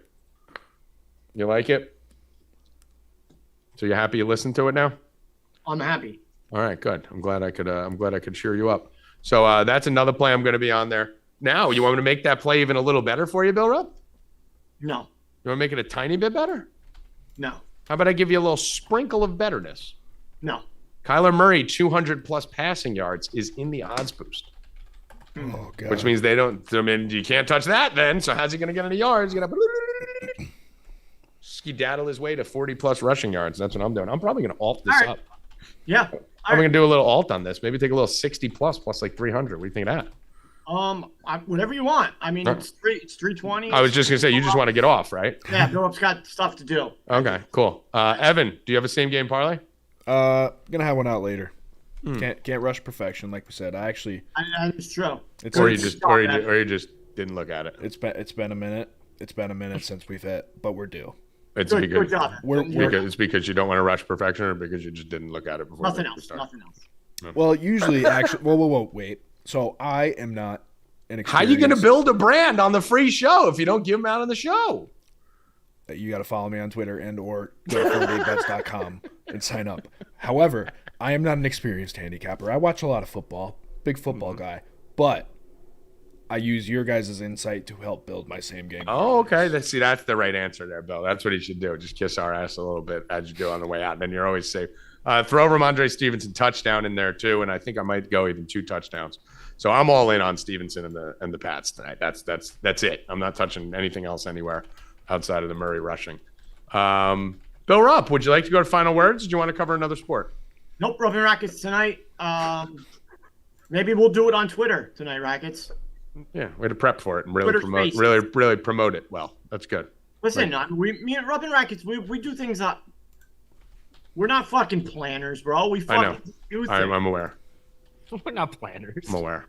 You like it? So you happy you listened to it now? I'm happy. All right, good. I'm glad I could cheer you up. So that's another play I'm going to be on there. Now, you want me to make that play even a little better for you, Bill Rupp? No. You want to make it a tiny bit better? No. How about I give you a little sprinkle of betterness? No. Kyler Murray, 200 plus passing yards, is in the odds boost. Oh, God. Which means you can't touch that then. So how's he going to get any yards? He's going to skedaddle his way to 40 plus rushing yards. That's what I'm doing. I'm probably going to alt this up. Yeah. I'm going to do a little alt on this. Maybe take a little 60 plus like 300. What do you think of that? Whatever you want. I mean, it's 320. I was just gonna say you just want to get off, right? Yeah, Bill Rupp's got stuff to do. Okay, cool. Evan, do you have a same game parlay? Gonna have one out later. Can't rush perfection, like we said. It's true. Or you just didn't look at it. It's been a minute. It's been a minute since we've hit, but we're due. It's Good job. it's because you don't want to rush perfection, or because you just didn't look at it before. Nothing else. Well, usually, actually, whoa, wait. So I am not an experienced... How are you going to build a brand on the free show if you don't give them out on the show? You got to follow me on Twitter and or go to 48bets.com and sign up. However, I am not an experienced handicapper. I watch a lot of football, big football guy, but I use your guys' insight to help build my same game. Oh, okay. That's the right answer there, Bill. That's what he should do. Just kiss our ass a little bit as you do on the way out, and then you're always safe. Throw Ramondre Stevenson touchdown in there too, and I think I might go even 2 touchdowns. So I'm all in on Stevenson and the Pats tonight. That's it. I'm not touching anything else anywhere outside of the Murray rushing. Bill Rupp, would you like to go to final words? Do you want to cover another sport? Nope, Rubbing Rackets tonight. Maybe we'll do it on Twitter tonight, Rackets. Yeah, way to prep for it and really promote it. Well, that's good. Listen, me and Rubbing Rackets, we do things up. We're not fucking planners, bro. We fucking do things. I'm aware. We're not planners. I'm aware.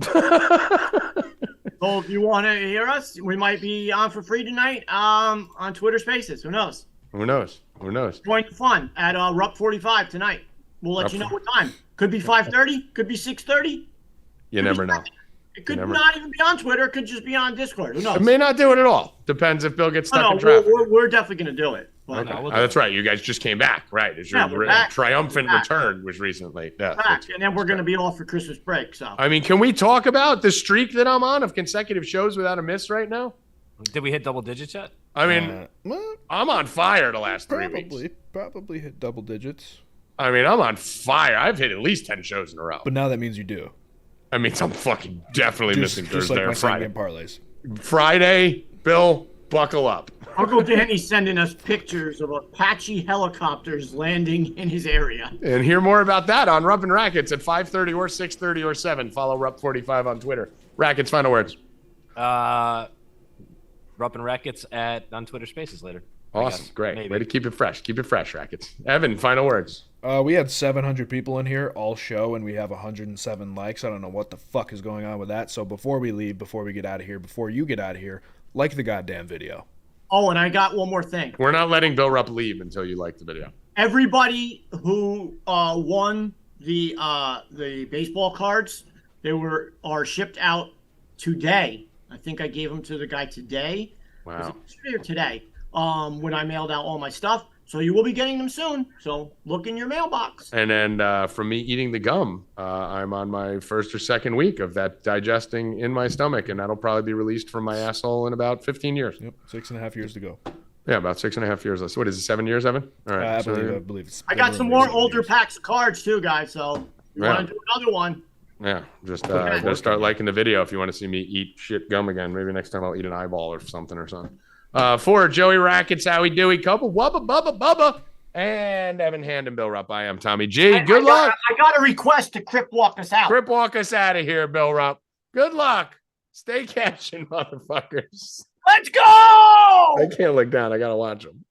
So if you want to hear us, we might be on for free tonight on Twitter Spaces. Who knows? Who knows? Who knows? Join the fun at Rupp 45 tonight. We'll let you know what time. Could be 5:30. Could be 6:30. You never know. It could not even be on Twitter. It could just be on Discord. Who knows? It may not do it at all. Depends if Bill gets stuck in No, traffic. we're definitely going to do it. But, Okay. That's right. You guys just came back, right? It's your we're back. triumphant We're back. return was recently. Yeah, back, and then we're going to be off for Christmas break. So I mean, can we talk about the streak that I'm on of consecutive shows without a miss right now? Did we hit double digits yet? I mean, I'm on fire the last 3 weeks. Probably hit double digits. I mean, I'm on fire. I've hit at least 10 shows in a row. But now that means you do. I mean, I'm fucking definitely missing Just Thursday like or my Friday. parlays. Friday, Bill, buckle up. Uncle Danny's sending us pictures of Apache helicopters landing in his area. And hear more about that on Rupp and Rackets at 5:30 or 6:30 or 7. Follow Rupp45 on Twitter. Rackets, final words. Rupp and Rackets on Twitter Spaces later. Awesome. Great. Maybe. Way to keep it fresh. Keep it fresh, Rackets. Evan, final words. We had 700 people in here all show, and we have 107 likes. I don't know what the fuck is going on with that. So before we leave, before we get out of here, before you get out of here, like the goddamn video. Oh, and I got one more thing. We're not letting Bill Rupp leave until you like the video. Everybody who won the baseball cards, are shipped out today. I think I gave them to the guy today. Wow. Was it yesterday or today? When I mailed out all my stuff. So you will be getting them soon. So look in your mailbox. And then from me eating the gum, I'm on my first or second week of that digesting in my stomach, and that'll probably be released from my asshole in about 15 years. Yep, 6.5 years to go. Yeah, about 6.5 years. So what is it, 7 years, Evan? All right. I believe it's. I got some more older packs of cards too, guys. So you want to do another one? Yeah, just start liking the video if you want to see me eat shit gum again. Maybe next time I'll eat an eyeball or something. For Joey Rackets, Howie Dewey, Couple, Wubba, Bubba, and Evan Hand and Bill Rupp. I am Tommy G. Good luck. I got a request to Crip walk us out. Crip walk us out of here, Bill Rupp. Good luck. Stay cashin', motherfuckers. Let's go! I can't look down. I got to watch them.